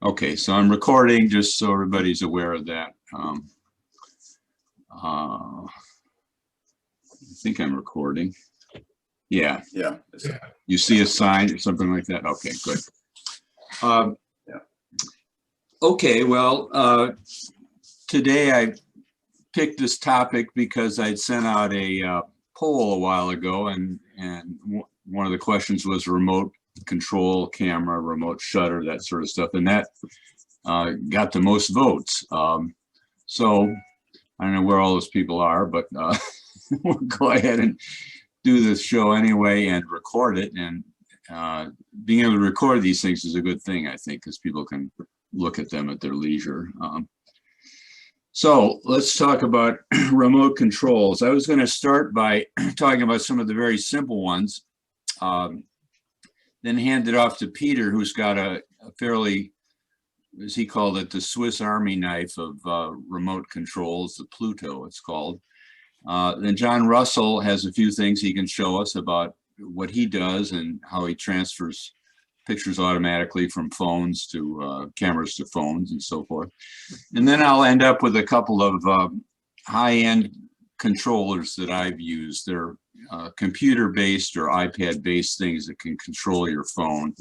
Okay, so I'm recording just so everybody's aware of that. I think I'm recording. Yeah. Yeah. You see a sign or something like that? Okay, good. Yeah. Okay, well, today I picked this topic because I'd sent out a poll a while ago, and one of the questions was remote control camera, remote shutter, that sort of stuff, and that got the most votes. So I don't know where all those people are, but we'll go ahead and do this show anyway and record it. And being able to record these things is a good thing, I think, because people can look at them at their leisure. So let's talk about remote controls. I was going to start by talking about some of the very simple ones, then hand it off to Peter, who's got a fairly, as he called it, the Swiss Army knife of remote controls, the Pluto it's called. Then John Russell has a few things he can show us about what he does and how he transfers pictures automatically from phones to cameras to phones and so forth. And then I'll end up with a couple of high-end controllers that I've used. They're computer-based or iPad-based things that can control your phone.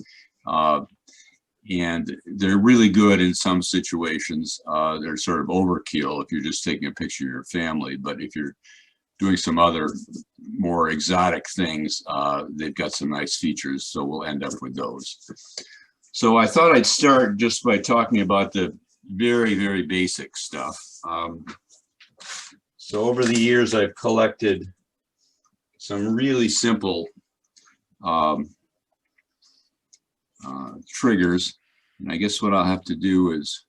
And they're really good in some situations. They're sort of overkill if you're just taking a picture of your family. But if you're doing some other more exotic things, they've got some nice features. So we'll end up with those. So I thought I'd start just by talking about the very, very basic stuff. So over the years, I've collected some really simple triggers. And I guess what I'll have to do is,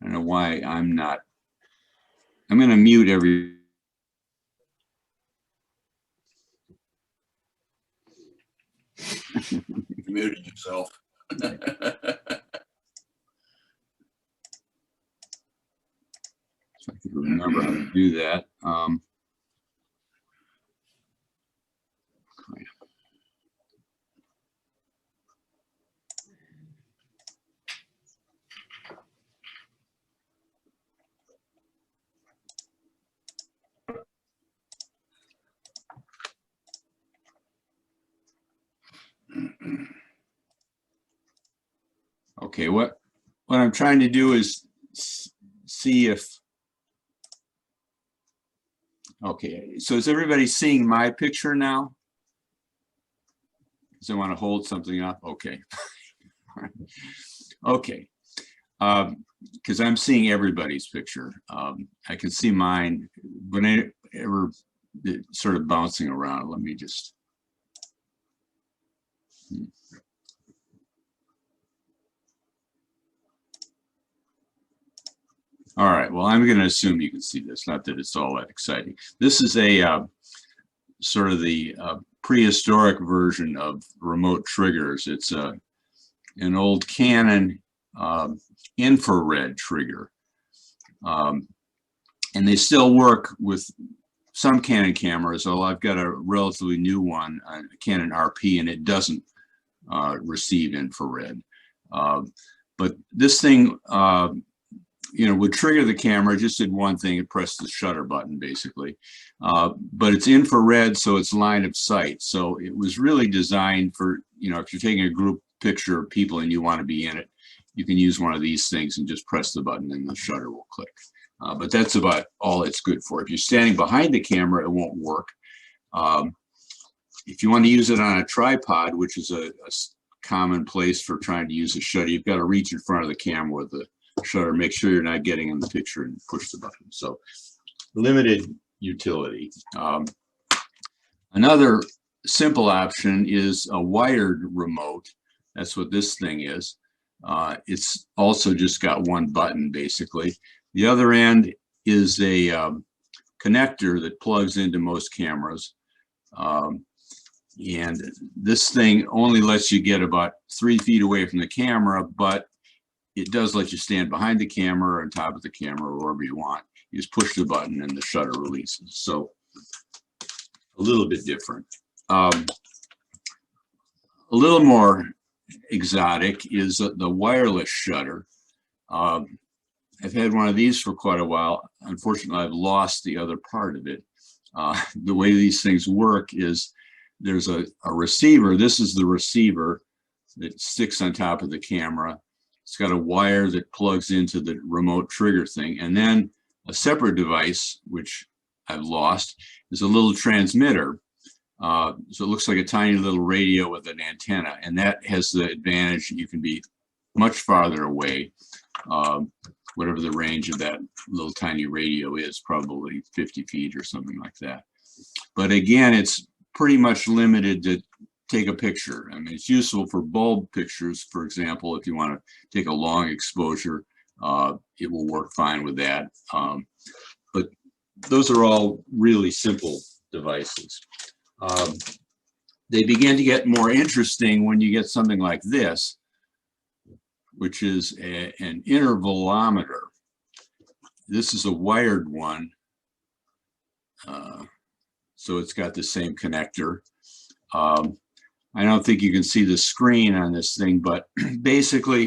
I don't know why I'm going to mute every. You muted yourself. So I can remember how to do that. Okay, what I'm trying to do is see if, okay, so is everybody seeing my picture now? Does I want to hold something up? Okay. Okay. Because I'm seeing everybody's picture. I can see mine whenever it's sort of bouncing around. Let me just. All right, well, I'm going to assume you can see this, not that it's all that exciting. This is a sort of the prehistoric version of remote triggers. It's an old Canon infrared trigger. And they still work with some Canon cameras, although I've got a relatively new one, a Canon RP, and it doesn't receive infrared. But this thing, would trigger the camera. It just did one thing. It pressed the shutter button, basically. But it's infrared, so it's line of sight. So it was really designed for, if you're taking a group picture of people and you want to be in it, you can use one of these things and just press the button and the shutter will click. But that's about all it's good for. If you're standing behind the camera, it won't work. If you want to use it on a tripod, which is a common place for trying to use a shutter, you've got to reach in front of the camera with the shutter, make sure you're not getting in the picture and push the button. So limited utility. Another simple option is a wired remote. That's what this thing is. It's also just got one button, basically. The other end is a connector that plugs into most cameras. And this thing only lets you get about 3 feet away from the camera, but it does let you stand behind the camera or on top of the camera or wherever you want. You just push the button and the shutter releases. So a little bit different. A little more exotic is the wireless shutter. I've had one of these for quite a while. Unfortunately, I've lost the other part of it. The way these things work is there's a receiver. This is the receiver that sticks on top of the camera. It's got a wire that plugs into the remote trigger thing. And then a separate device, which I've lost, is a little transmitter. So it looks like a tiny little radio with an antenna. And that has the advantage that you can be much farther away. Whatever the range of that little tiny radio is, probably 50 feet or something like that. But again, it's pretty much limited to take a picture. I mean, it's useful for bulb pictures, for example. If you want to take a long exposure, it will work fine with that. But those are all really simple devices. They begin to get more interesting when you get something like this, which is an intervalometer. This is a wired one. So it's got the same connector. I don't think you can see the screen on this thing, but basically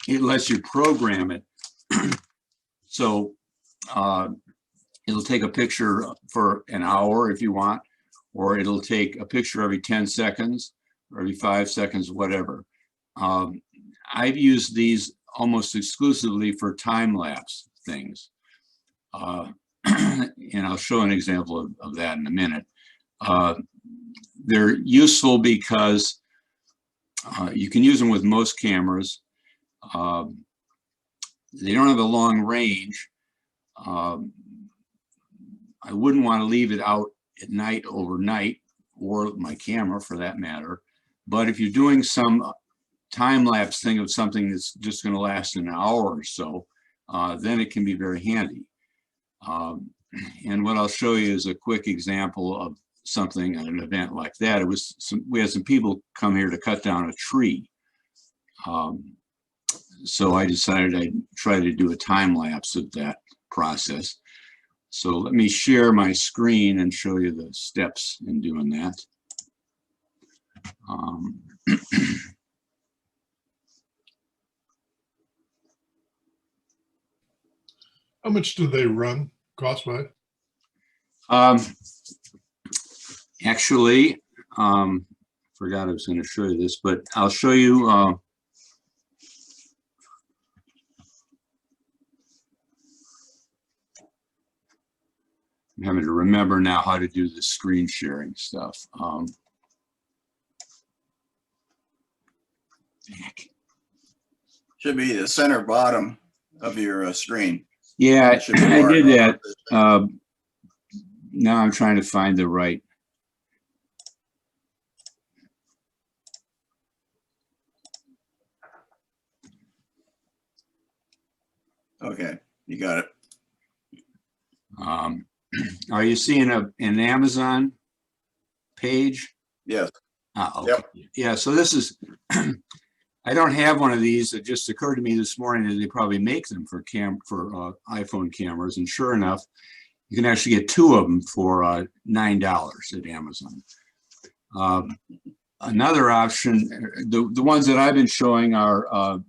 it lets you program it. So it'll take a picture for an hour if you want, or it'll take a picture every 10 seconds or every 5 seconds, whatever. I've used these almost exclusively for time-lapse things. And I'll show an example of that in a minute. They're useful because you can use them with most cameras. They don't have a long range. I wouldn't want to leave it out at night overnight, or my camera for that matter. But if you're doing some time-lapse thing of something that's just going to last an hour or so, then it can be very handy. And what I'll show you is a quick example of something at an event like that. It was we had some people come here to cut down a tree. So I decided I'd try to do a time lapse of that process. So let me share my screen and show you the steps in doing that. How much do they run cost-wise? Actually, forgot I was going to show you this, but I'll show you. I'm having to remember now how to do the screen sharing stuff. Should be the center bottom of your screen. Yeah, It should be I marked did that. off. Now I'm trying to find the right. Okay, you got it. Are you seeing an Amazon page? Yes. Okay. Yep. Yeah, so this is, I don't have one of these. It just occurred to me this morning that they probably make them for iPhone cameras. And sure enough, you can actually get 2 of them for $9 at Amazon. Another option, the ones that I've been showing are,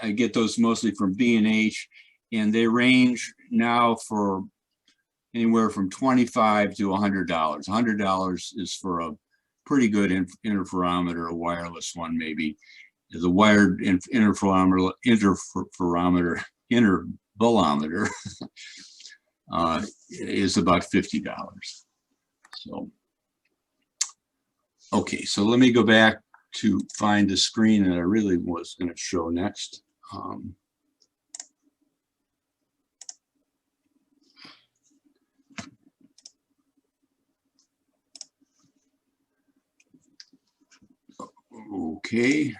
I get those mostly from B&H, and they range now for anywhere from $25 to $100. $100 is for a pretty good interferometer, a wireless one maybe. The wired interferometer is about $50. So, okay, so let me go back to find the screen that I really was going to show next. Okay.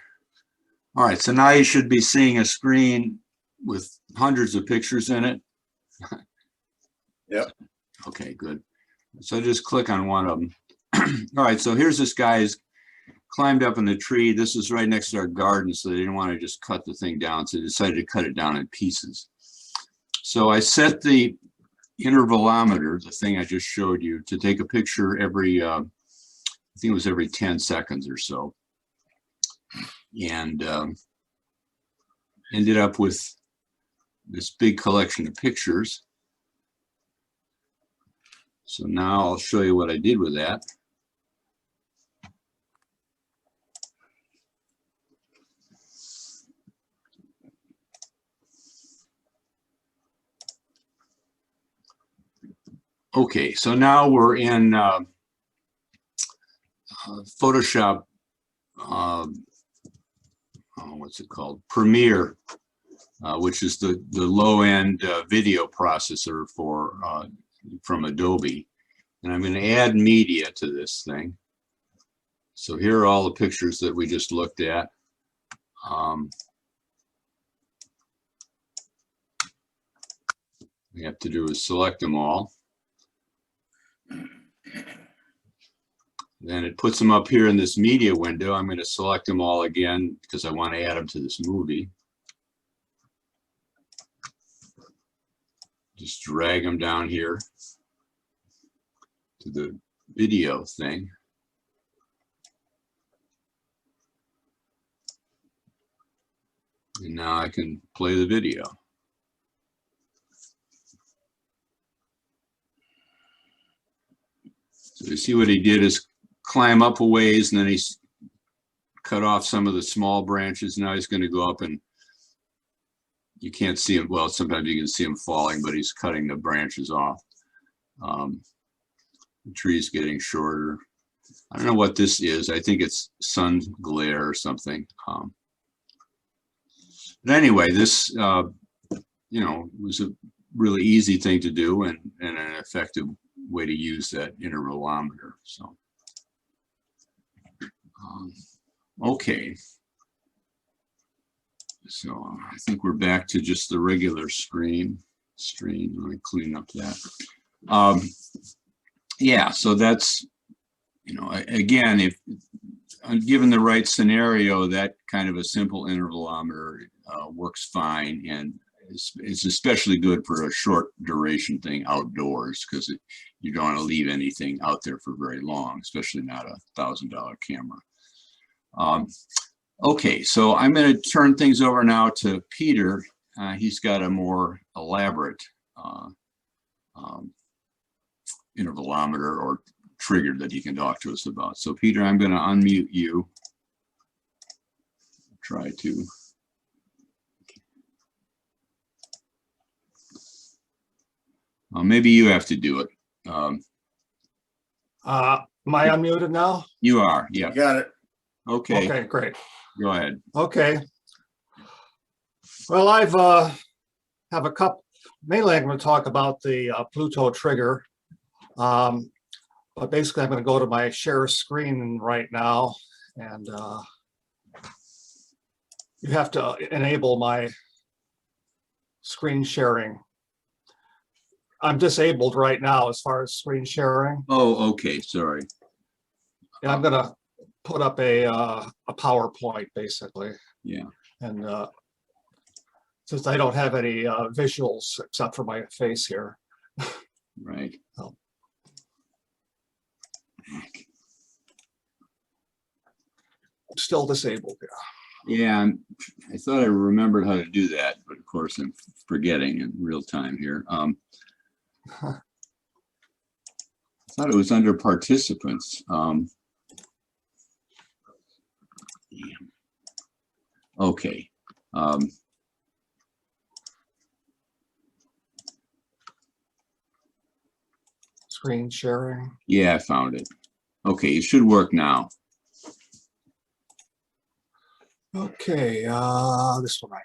All right, so now you should be seeing a screen with hundreds of pictures in it. Yep. Okay, good. So just click on one of them. All right, so here's this guy who's climbed up in the tree. This is right next to our garden, so they didn't want to just cut the thing down, so they decided to cut it down in pieces. So I set the intervalometer, the thing I just showed you, to take a picture every, I think it was every 10 seconds or so. and ended up with this big collection of pictures. So now I'll show you what I did with that. Okay, so now we're in Photoshop, what's it called? Premiere, which is the low-end video processor for from Adobe. And I'm going to add media to this thing. So here are all the pictures that we just looked at. We have to do is select them all. Then it puts them up here in this media window. I'm going to select them all again because I want to add them to this movie. Just drag them down here to the video thing. And now I can play the video. So you see what he did is climb up a ways, and then he's cut off some of the small branches. Now he's going to go up, and you can't see him. Well, sometimes you can see him falling, but he's cutting the branches off. The tree's getting shorter. I don't know what this is. I think it's sun glare or something. But anyway, this, you know, was a really easy thing to do and an effective way to use that intervalometer. So, okay. So I think we're back to just the regular screen. Let me clean up that. Yeah, so that's, you know, again, if given the right scenario, that kind of a simple intervalometer works fine, and it's especially good for a short duration thing outdoors, because you don't want to leave anything out there for very long, especially not a $1,000 camera. Okay, so I'm going to turn things over now to Peter. He's got a more elaborate intervalometer or trigger that he can talk to us about. So Peter, I'm going to unmute you. Try to. Maybe you have to do it. Am I unmuted now? You are, yeah. You got it. Okay, Okay, great. go ahead. Okay. Well, I've have a couple, mainly I'm going to talk about the Pluto trigger. But basically I'm going to go to my share screen right now, and you have to enable my screen sharing. I'm disabled right now as far as screen sharing. Oh, okay, sorry. And I'm going to put up a PowerPoint basically. Yeah. And since I don't have any visuals except for my face here. Right. Oh. I'm still disabled. Yeah, I thought I remembered how to do that, but of course I'm forgetting in real time here. I thought it was under participants. Okay. Screen sharing. Yeah, I found it. Okay, it should work now. Okay, this one right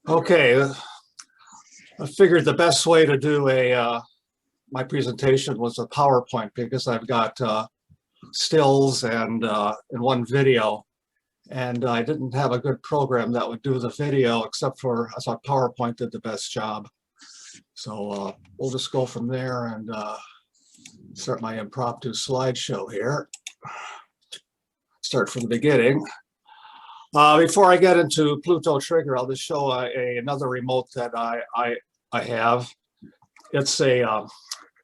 here. Okay, I figured the best way to do my presentation was a PowerPoint, because I've got stills and one video, and I didn't have a good program that would do the video, except for I thought PowerPoint did the best job. So we'll just go from there and start my impromptu slideshow here. Start from the beginning. Before I get into Pluto trigger, I'll just show another remote that I have. It's a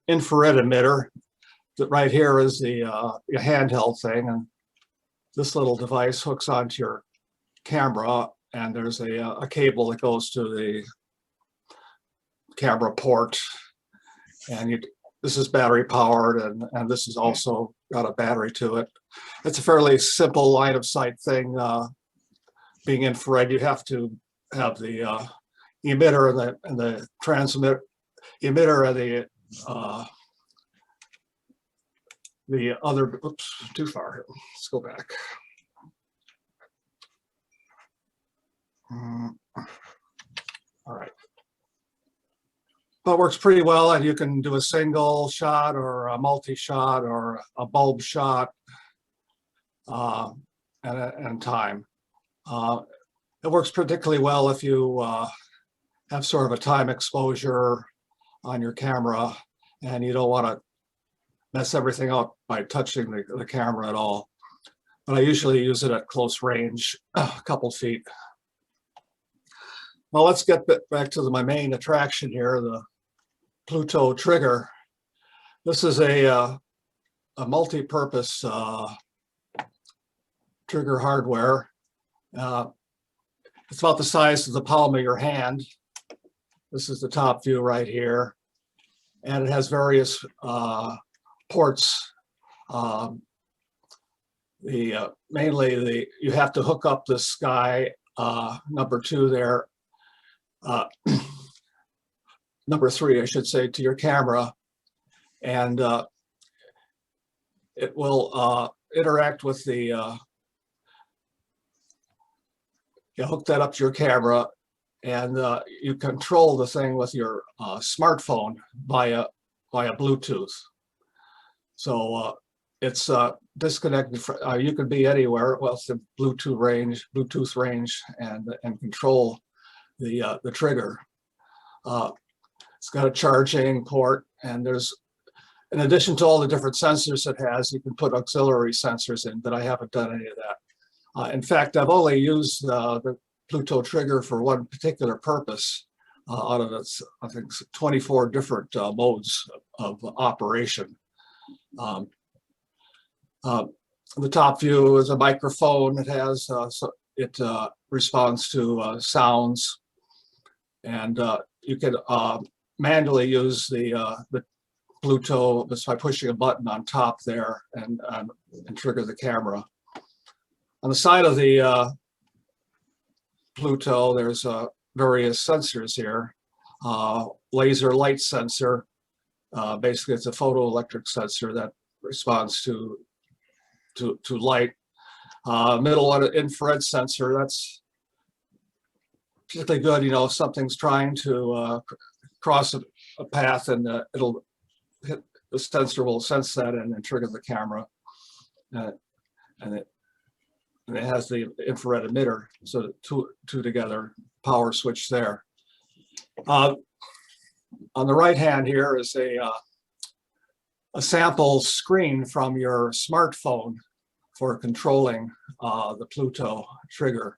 infrared emitter. That right here is the handheld thing, and this little device hooks onto your camera, and there's a cable that goes to the camera port, and this is battery powered, and this is also got a battery to it. It's a fairly simple line of sight thing. Being infrared, you have to have the emitter and the transmit emitter and the other. Oops, too far here. Let's go back. All right. But it works pretty well, and you can do a single shot or a multi-shot or a bulb shot and time. It works particularly well if you have sort of a time exposure on your camera and you don't want to mess everything up by touching the camera at all. But I usually use it at close range, a couple feet. Well, let's get back to my main attraction here, the Pluto trigger. This is a multi-purpose trigger hardware. It's about the size of the palm of your hand. This is the top view right here. And it has various ports. Mainly you have to hook up this guy, number 2 there, number 3, I should say, to your camera. And it will interact with the, you hook that up to your camera, and you control the thing with your smartphone via Bluetooth. So it's disconnected. You can be anywhere. Well, it's the Bluetooth range, and control the trigger. It's got a charging port, and there's, in addition to all the different sensors it has, you can put auxiliary sensors in, but I haven't done any of that. In fact, I've only used the Pluto trigger for one particular purpose out of its, I think, 24 different modes of operation. The top view is a microphone. It has, it responds to sounds, and you can manually use the Pluto just by pushing a button on top there and trigger the camera. On the side of the Pluto, there's various sensors here. Laser light sensor, basically it's a photoelectric sensor that responds to light. Middle infrared sensor, that's particularly good, you know, if something's trying to cross a path, and it'll hit, the sensor will sense that and trigger the camera. And it has the infrared emitter, so the two together, power switch there. On the right hand here is a sample screen from your smartphone for controlling the Pluto trigger.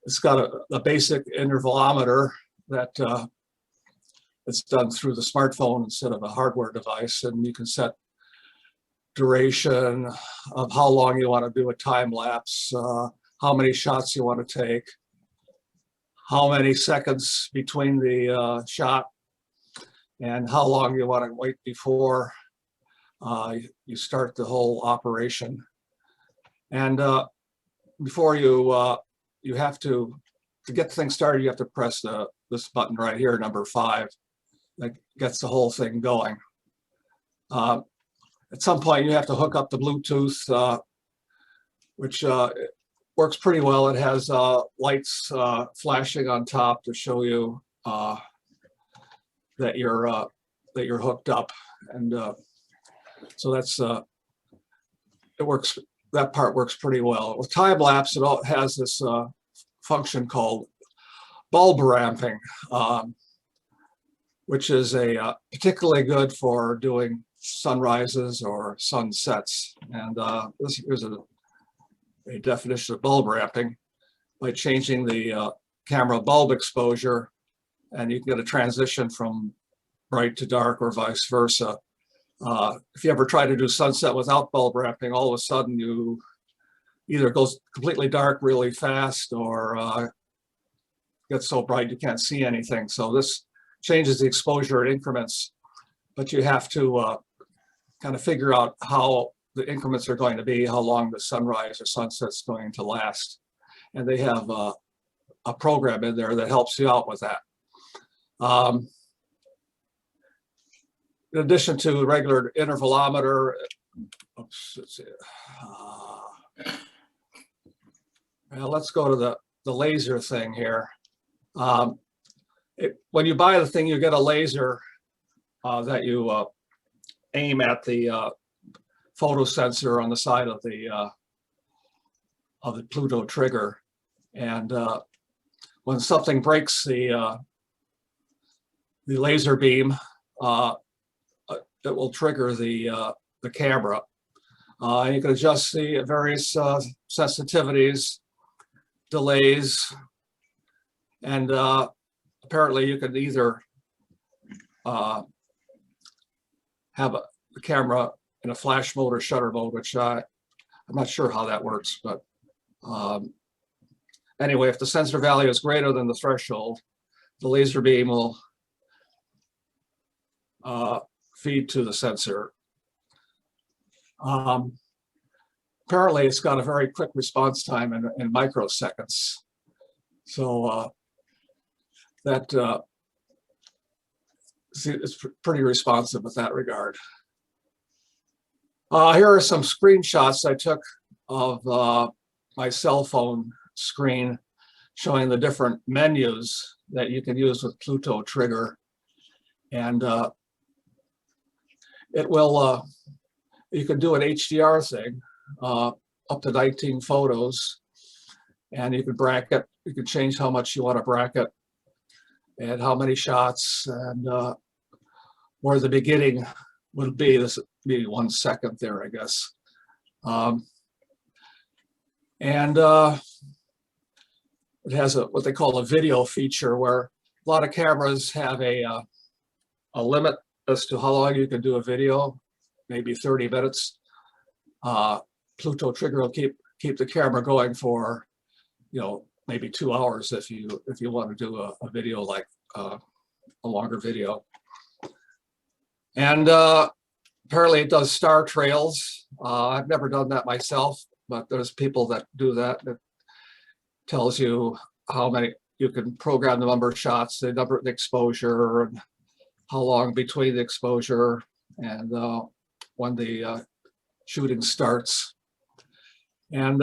It's got a basic intervalometer that it's done through the smartphone instead of a hardware device, and you can set duration of how long you want to do a time lapse, how many shots you want to take, how many seconds between the shot, and how long you want to wait before you start the whole operation. And before you have to get things started, you have to press this button right here, number 5, that gets the whole thing going. At some point, you have to hook up the Bluetooth, which works pretty well. It has lights flashing on top to show you that you're hooked up, and so that's it works. That part works pretty well. With time lapse, it has this function called bulb ramping, which is particularly good for doing sunrises or sunsets. And here's a definition of bulb ramping. By changing the camera bulb exposure, and you can get a transition from bright to dark or vice versa. If you ever try to do sunset without bulb wrapping, all of a sudden you either goes completely dark really fast or gets so bright you can't see anything. So this changes the exposure in increments, but you have to kind of figure out how the increments are going to be, how long the sunrise or sunset's going to last. And they have a program in there that helps you out with that. In addition to regular intervalometer, oops, let's see. Well, let's go to the laser thing here. When you buy the thing, you get a laser that you aim at the photo sensor on the side of the Pluto trigger, and when something breaks the laser beam, it will trigger the camera. You can adjust the various sensitivities, delays, and apparently you can either have the camera in a flash mode or shutter mode, which I'm not sure how that works, but anyway, if the sensor value is greater than the threshold, the laser beam will feed to the sensor. Apparently, it's got a very quick response time in microseconds. So that it's pretty responsive with that regard. Here are some screenshots I took of my cell phone screen showing the different menus that you can use with Pluto trigger. And it will, you can do an HDR thing, up to 19 photos, and you can bracket, you can change how much you want to bracket and how many shots, and where the beginning would be. This would be 1 second there, I guess. It has what they call a video feature, where a lot of cameras have a limit as to how long you can do a video, maybe 30 minutes. Pluto trigger will keep the camera going for, maybe 2 hours if you want to do a video like a longer video. And apparently it does star trails. I've never done that myself, but there's people that do that. That tells you how many, you can program the number of shots, the number of exposure, and how long between the exposure, and when the shooting starts. And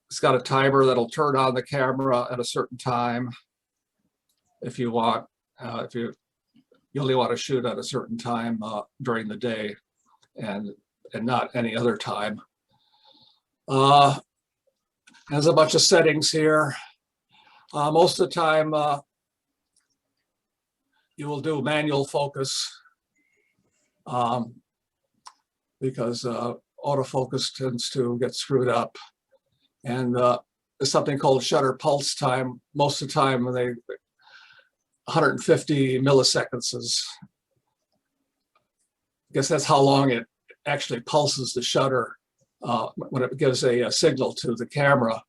it's got a timer that'll turn on the camera at a certain time if you want. If you only want to shoot at a certain time during the day, and not any other time. There's a bunch of settings here. Most of the time, you will do manual focus because autofocus tends to get screwed up. And there's something called shutter pulse time. Most of the time, 150 milliseconds is, I guess that's how long it actually pulses the shutter when it gives a signal to the camera.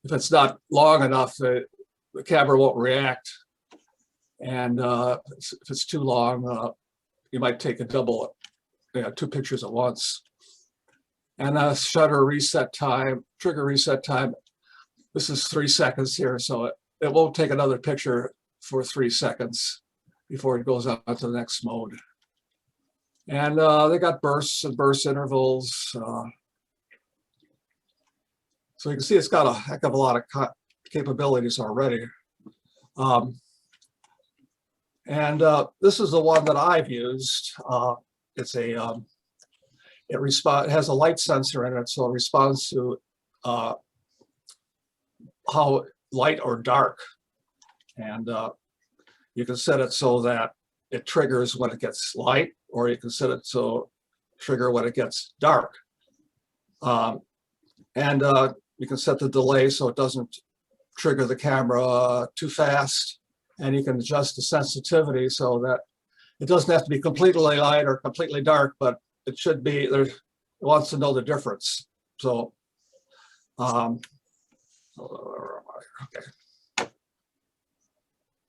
If it's not long enough, the camera won't react. And if it's too long, you might take a double, 2 pictures at once. And shutter reset time, trigger reset time, this is 3 seconds here, so it won't take another picture for 3 seconds before it goes on to the next mode. And they got bursts and burst intervals. So you can see it's got a heck of a lot of capabilities already. This is the one that I've used. It's a it has a light sensor in it, so it responds to how light or dark. And you can set it so that it triggers when it gets light, or you can set it so trigger when it gets dark. You can set the delay so it doesn't trigger the camera too fast, and you can adjust the sensitivity so that It doesn't have to be completely light or completely dark, but it should be, there, it wants to know the difference. So, okay.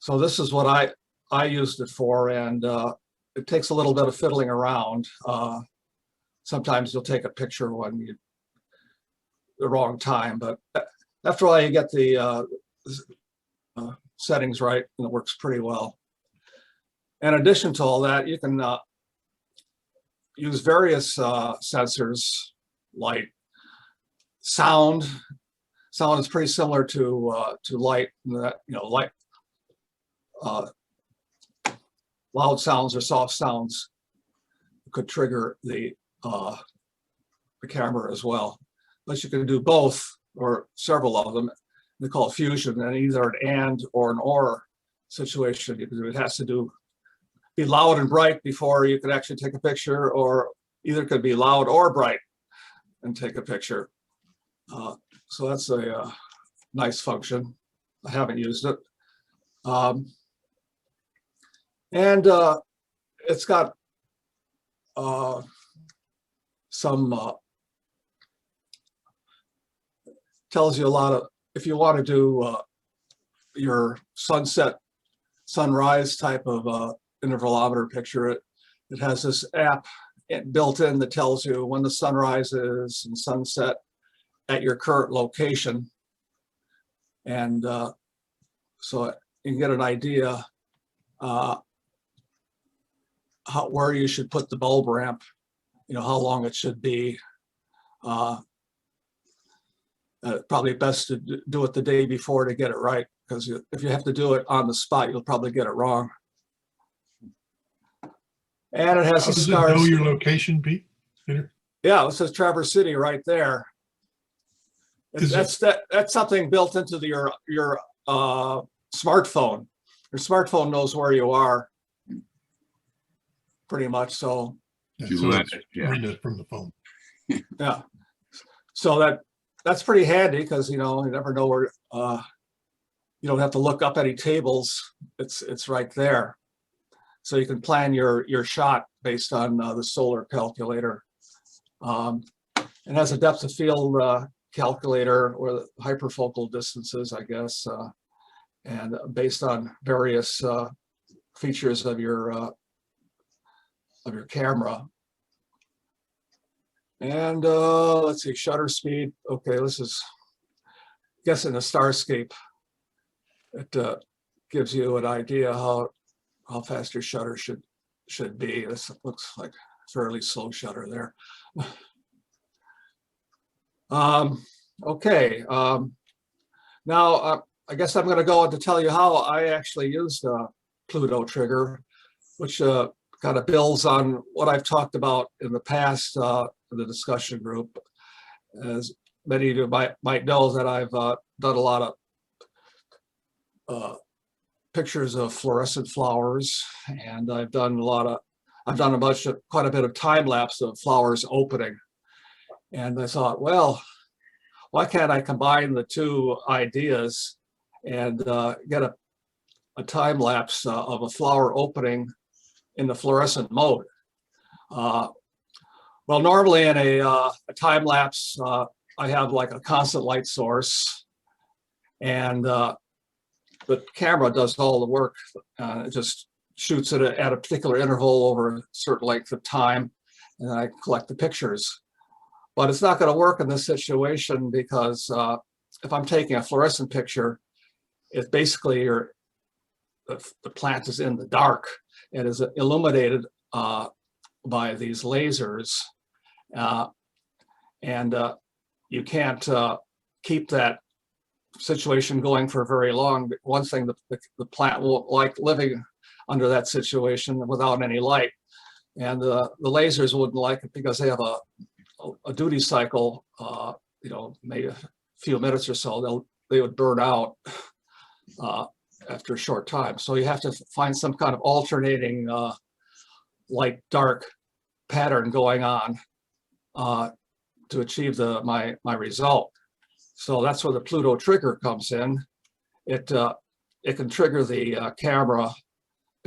So this is what I used it for, and it takes a little bit of fiddling around. Sometimes you'll take a picture when you the wrong time, but after all, you get the settings right, and it works pretty well. In addition to all that, you can use various sensors, like sound. Sound is pretty similar to light. That, you know, light, loud sounds or soft sounds could trigger the camera as well. But you can do both or several of them. They call it fusion, and either an and or an or situation. You can do, it has to be loud and bright before you can actually take a picture, or either could be loud or bright and take a picture. So that's a nice function. I haven't used it. And it's got some, tells you a lot of, if you want to do your sunset, sunrise type of intervalometer picture, it has this app built in that tells you when the sunrise is and sunset at your current location. And so you can get an idea where you should put the bulb ramp, you know, how long it should be. Probably best to do it the day before to get it right, because if you have to do it on the spot, you'll probably get it wrong. And it has How the does it know stars. your location, Peter? Yeah, it says Traverse City right there. That's something built into your smartphone. Your smartphone knows where you are, pretty much. So Yeah, You so let it's it, yeah. reading it from the phone. yeah, so that's pretty handy, because you know, you never know where. You don't have to look up any tables. It's right there, so you can plan your shot based on the solar calculator. It has a depth of field calculator, or the hyperfocal distances, I guess, and based on various features of your camera. And let's see, shutter speed. Okay, this is, I guess, in a Starscape. It gives you an idea how fast your shutter should be. This looks like a fairly slow shutter there. Okay, now I guess I'm going to go on to tell you how I actually used Pluto trigger, which kind of builds on what I've talked about in the past in the discussion group. As many of you might know, that I've done a lot of pictures of fluorescent flowers, and I've done quite a bit of time lapse of flowers opening. And I thought, well, why can't I combine the two ideas and get a time lapse of a flower opening in the fluorescent mode? Well, normally in a time lapse, I have like a constant light source, and the camera does all the work. It just shoots it at a particular interval over a certain length of time, and I collect the pictures. But it's not going to work in this situation, because if I'm taking a fluorescent picture, it's basically the plant is in the dark and is illuminated by these lasers, and you can't keep that situation going for very long. One thing, the plant won't like living under that situation without any light, and the lasers wouldn't like it, because they have a duty cycle, you know, maybe a few minutes or so. They would burn out after a short time. So you have to find some kind of alternating light dark pattern going on to achieve my result. So that's where the Pluto trigger comes in. It can trigger the camera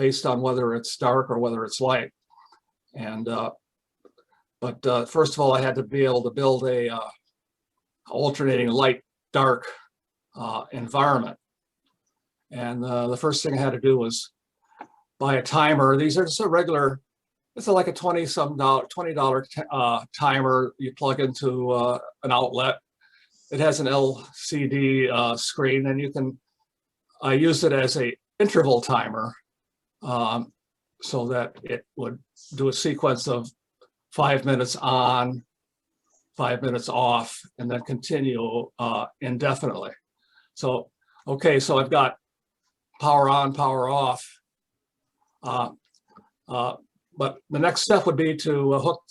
based on whether it's dark or whether it's light. And but first of all, I had to be able to build a alternating light dark environment. And the first thing I had to do was buy a timer. These are just a regular, it's like a $20 timer you plug into an outlet. It has an LCD screen, and you can use it as a interval timer so that it would do a sequence of 5 minutes on, 5 minutes off, and then continue indefinitely. So, okay, so I've got power on, power off. But the next step would be to hook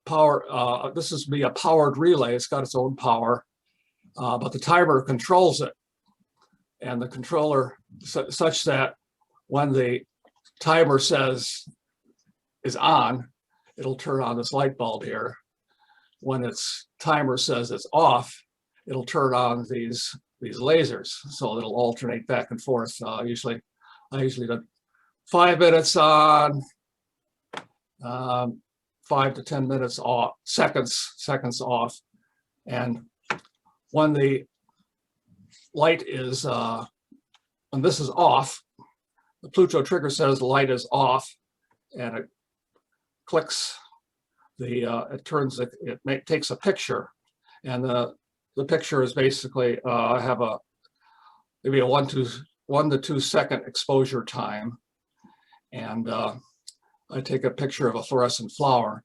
power. This is be a powered relay. It's got its own power, but the timer controls it. And the controller such that when the timer says is on, it'll turn on this light bulb here. When its timer says it's off, it'll turn on these lasers. So it'll alternate back and forth. I usually do 5 minutes on, 5 to 10 minutes off, seconds off. And when the light is, when this is off, the Pluto trigger says the light is off, and it clicks it turns it takes a picture, and the picture is basically I have maybe a 1 to 2 second exposure time, and I take a picture of a fluorescent flower,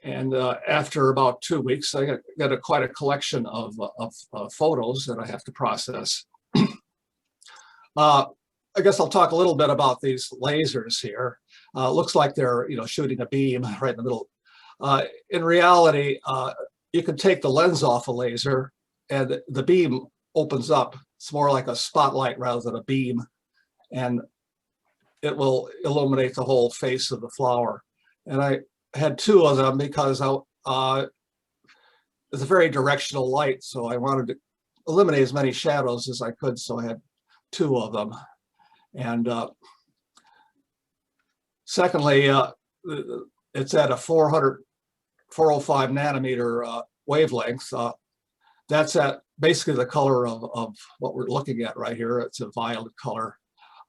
and after about 2 weeks I get quite a collection of photos that I have to process. I guess I'll talk a little bit about these lasers here. Looks like they're shooting a beam right in the middle. In reality, you can take the lens off a laser and the beam opens up. It's more like a spotlight rather than a beam, and it will illuminate the whole face of the flower. And I had 2 of them because it's a very directional light, so I wanted to eliminate as many shadows as I could, so I had 2 of them. And secondly, it's at a 405 nanometer wavelength. That's at basically the color of what we're looking at right here. It's a violet color.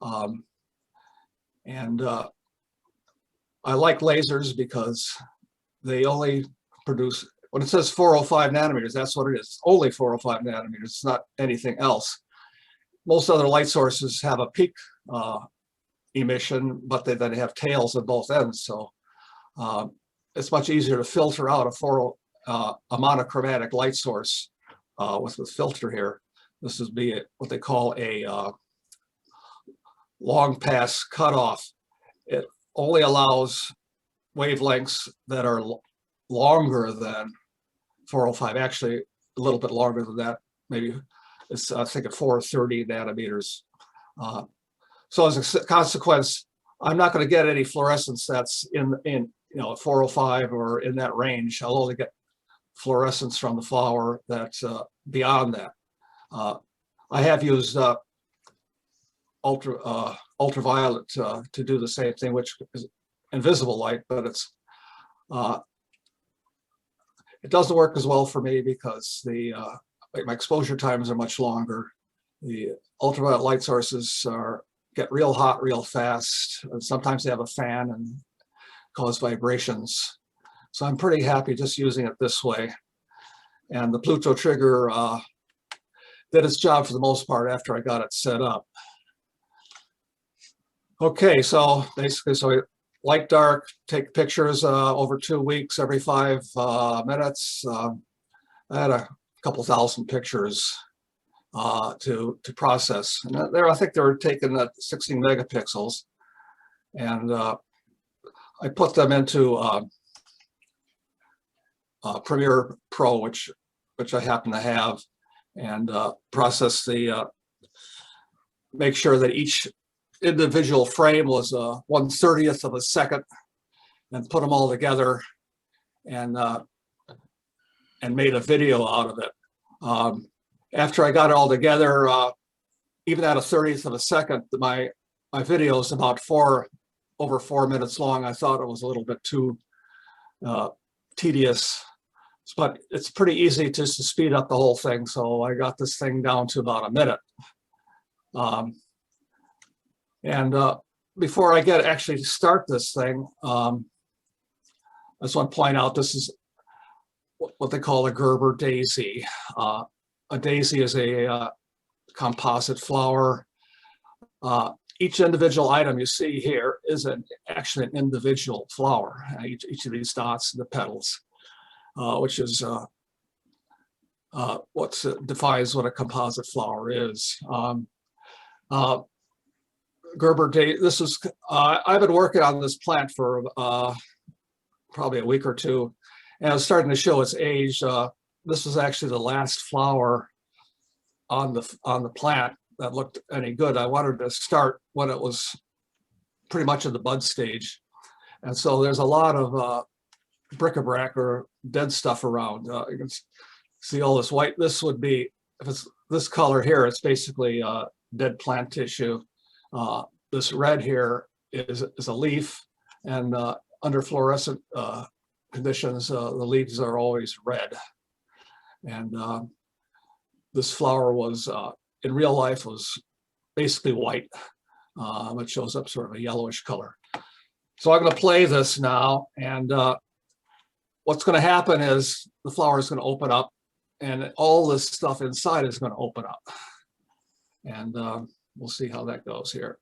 I like lasers because they only produce, when it says 405 nanometers, that's what it is. It's only 405 nanometers. It's not anything else. Most other light sources have a peak emission, but they then have tails at both ends. So it's much easier to filter out a monochromatic light source with the filter here. This would be what they call a long pass cutoff. It only allows wavelengths that are longer than 405, actually a little bit longer than that, maybe it's I think at 430 nanometers. So as a consequence, I'm not going to get any fluorescence that's in 405 or in that range. I'll only get fluorescence from the flower that's beyond that. I have used ultraviolet to do the same thing, which is invisible light, but it doesn't work as well for me because my exposure times are much longer. The ultraviolet light sources get real hot real fast, and sometimes they have a fan and cause vibrations. So I'm pretty happy just using it this way. And the Pluto trigger did its job for the most part after I got it set up. Okay, so basically, light dark, take pictures over 2 weeks, every 5 minutes. I had a couple thousand pictures to process. And I think they were taken at 16 megapixels. And I put them into Premiere Pro, which I happen to have, and process make sure that each individual frame was 1/30th of a second, and put them all together and made a video out of it. After I got it all together, even at a 30th of a second, my video is about over 4 minutes long. I thought it was a little bit too tedious, but it's pretty easy just to speed up the whole thing. So I got this thing down to about a minute. Before I get actually to start this thing, I just want to point out this is what they call a Gerber daisy. A daisy is a composite flower. Each individual item you see here is actually an individual flower. Each of these dots, the petals, which is what defines what a composite flower is. Gerber daisy. This is I've been working on this plant for probably a week or two, and it's starting to show its age. This was actually the last flower on the plant that looked any good. I wanted to start when it was pretty much in the bud stage, and so there's a lot of bric-a-brac or dead stuff around. You can see all this white. This would be, if it's this color here, it's basically dead plant tissue. This red here is a leaf, and under fluorescent conditions, the leaves are always red. And this flower was, in real life, was basically white. It shows up sort of a yellowish color. So I'm going to play this now, and what's going to happen is the flower is going to open up, and all this stuff inside is going to open up. And we'll see how that goes here.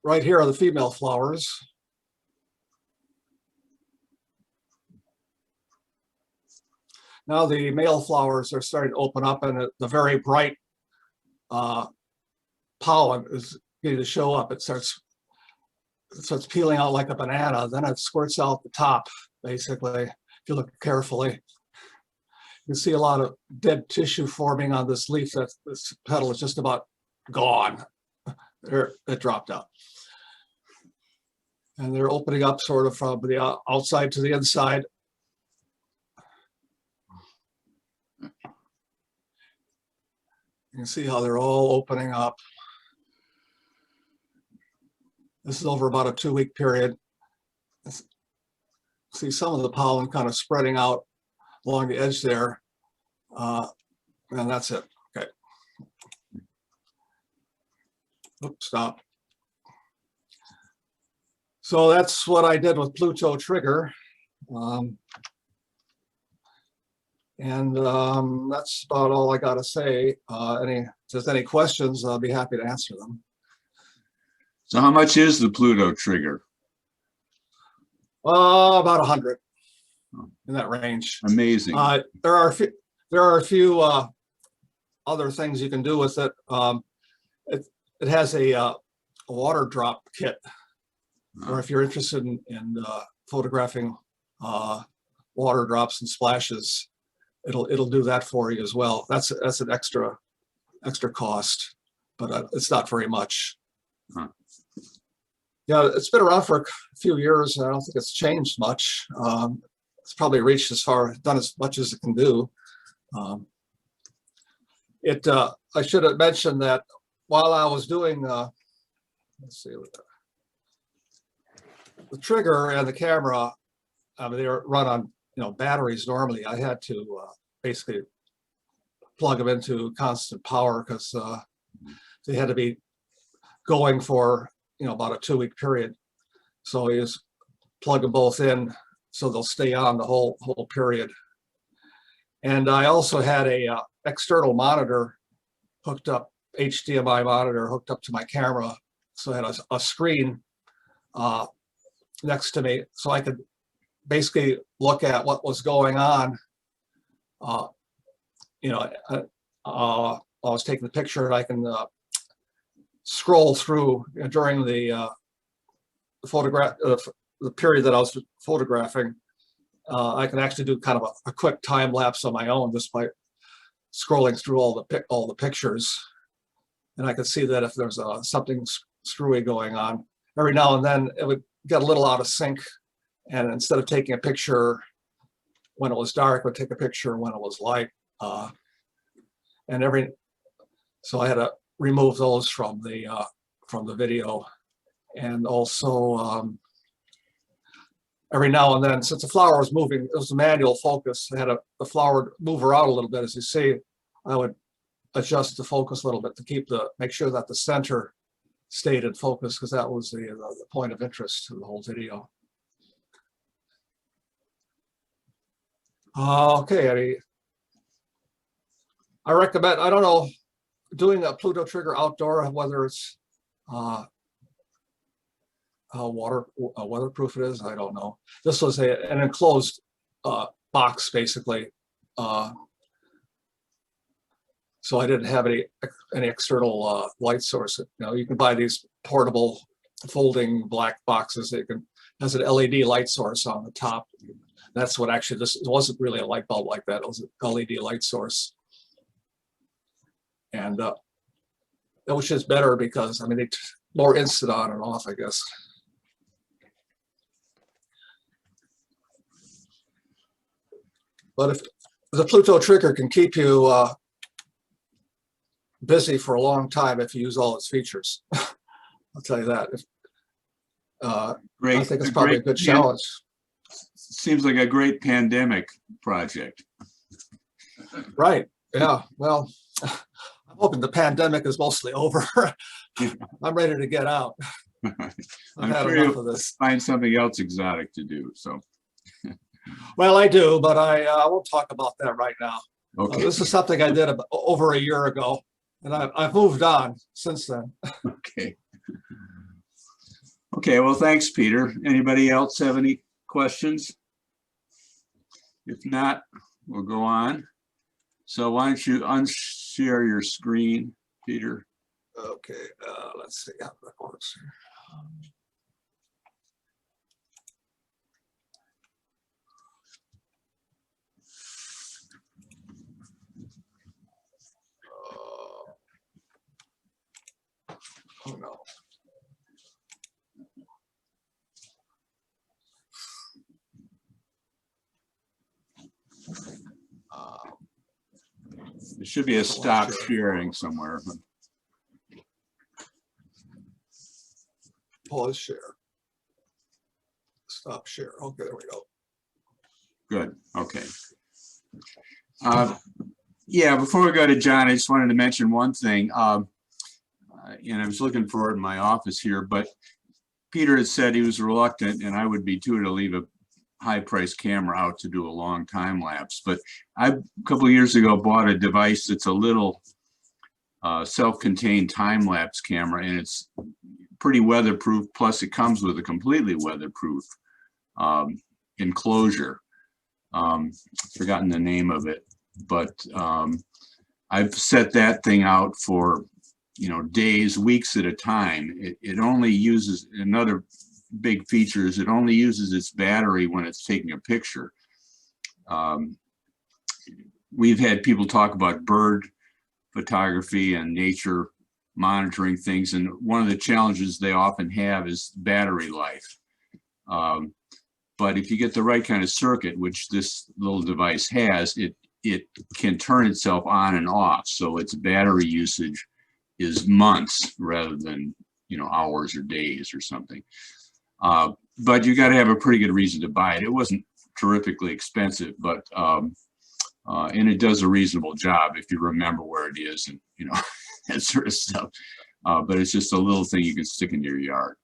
Right here are the female flowers. Now the male flowers are starting to open up, and the very bright pollen is getting to show up. It starts peeling out like a banana, then it squirts out the top, basically. If you look carefully, you can see a lot of dead tissue forming on this leaf. This petal is just about gone. There, it dropped out. And they're opening up sort of from the outside to the inside. You can see how they're all opening up. This is over about a 2-week period. See some of the pollen kind of spreading out along the edge there. And that's it. Okay. Oops, stop. So that's what I did with Pluto trigger. That's about all I got to say. If there's any questions, I'll be happy to answer them. So how much is the Pluto trigger? About 100, in that range. Amazing. There are a few other things you can do with it. It has a water drop kit, or if you're interested in photographing water drops and splashes, it'll do that for you as well. That's an extra cost, but it's not very much. Huh. Yeah, it's been around for a few years. I don't think it's changed much. It's probably reached done as much as it can do. I should have mentioned that while I was doing, let's see, the trigger and the camera, they run on batteries normally. I had to basically plug them into constant power because they had to be going for about a 2-week period. So you just plug them both in so they'll stay on the whole period. And I also had a external monitor hooked up, HDMI monitor hooked up to my camera. So I had a screen next to me, so I could basically look at what was going on. I was taking the picture, and I can scroll through during the photograph, the period that I was photographing. I can actually do kind of a quick time lapse on my own just by scrolling through all the pictures, and I could see that if there's something screwy going on, every now and then it would get a little out of sync, and instead of taking a picture when it was dark, it would take a picture when it was light, so I had to remove those from the video, and also every now and then, since the flower was moving, it was a manual focus. I had the flower move her out a little bit. As you see, I would adjust the focus a little bit to make sure that the center stayed in focus, because that was the point of interest to the whole video. Okay, I recommend, I don't know, doing a Pluto trigger outdoor, whether it's how weatherproof it is, I don't know. This was an enclosed box, basically. So I didn't have any external light source. You can buy these portable folding black boxes that has an LED light source on the top. That's what actually it wasn't really a light bulb like that. It was an LED light source. And which is better because, I mean, it's more instant on and off, I guess. But if the Pluto trigger can keep you busy for a long time if you use all its features. I'll tell you that. Great. I think it's probably a good challenge. Seems like a great pandemic project. Right. Yeah. Well, I'm hoping the pandemic is mostly over. I'm ready to get out. I'm sure you'll find something else exotic to do. So. Well, I do, but I won't talk about that right now. Okay. This is something I did over a year ago, and I've moved on since then. Okay. Okay, well, thanks, Peter. Anybody else have any questions? If not, we'll go on. So why don't you unshare your screen, Peter? Okay, let's see how that works here. Oh no. There should be a stop sharing somewhere. Pause share. Stop share. Okay, there we go. Good. Okay. Yeah, before we go to John, I just wanted to mention one thing. And I was looking for it in my office here, but Peter had said he was reluctant, and I would be too, to leave a high-priced camera out to do a long time lapse. But I, a couple of years ago, bought a device that's a little self-contained time lapse camera, and it's pretty weatherproof. Plus, it comes with a completely weatherproof enclosure. Forgotten the name of it, but I've set that thing out for days, weeks at a time. It only uses, another big feature is it only uses its battery when it's taking a picture. We've had people talk about bird photography and nature monitoring things, and one of the challenges they often have is battery life. But if you get the right kind of circuit, which this little device has, it can turn itself on and off, so its battery usage is months rather than hours or days or something. But you got to have a pretty good reason to buy it. It wasn't terrifically expensive, but and it does a reasonable job if you remember where it is and that sort of stuff. But it's just a little thing you can stick in your yard.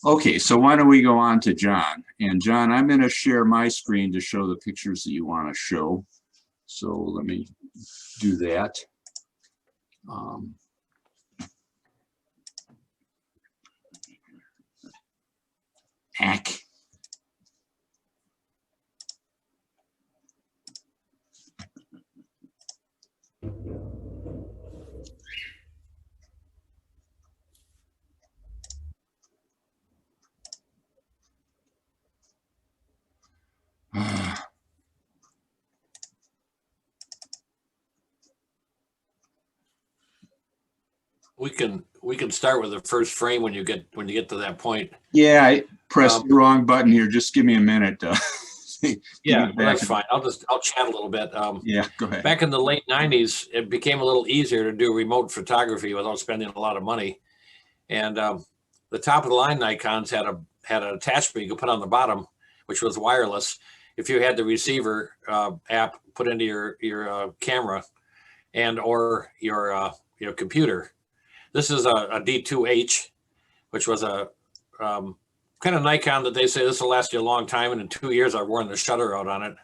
Okay, so why don't we go on to John? And John, I'm going to share my screen to show the pictures that you want to show. So let me do that. TACC. We can start with the first frame when you get to that point. Yeah, I pressed the wrong button here. Just give me a minute. Yeah, well, that's fine. I'll chat a little bit. Yeah, go ahead. Back in the late 90s, it became a little easier to do remote photography without spending a lot of money. And the top of the line Nikons had an attachment you could put on the bottom, which was wireless. If you had the receiver app put into your camera and or your computer. This is a D2H, which was a kind of Nikon that they say this will last you a long time. And in 2 years, I've worn the shutter out on it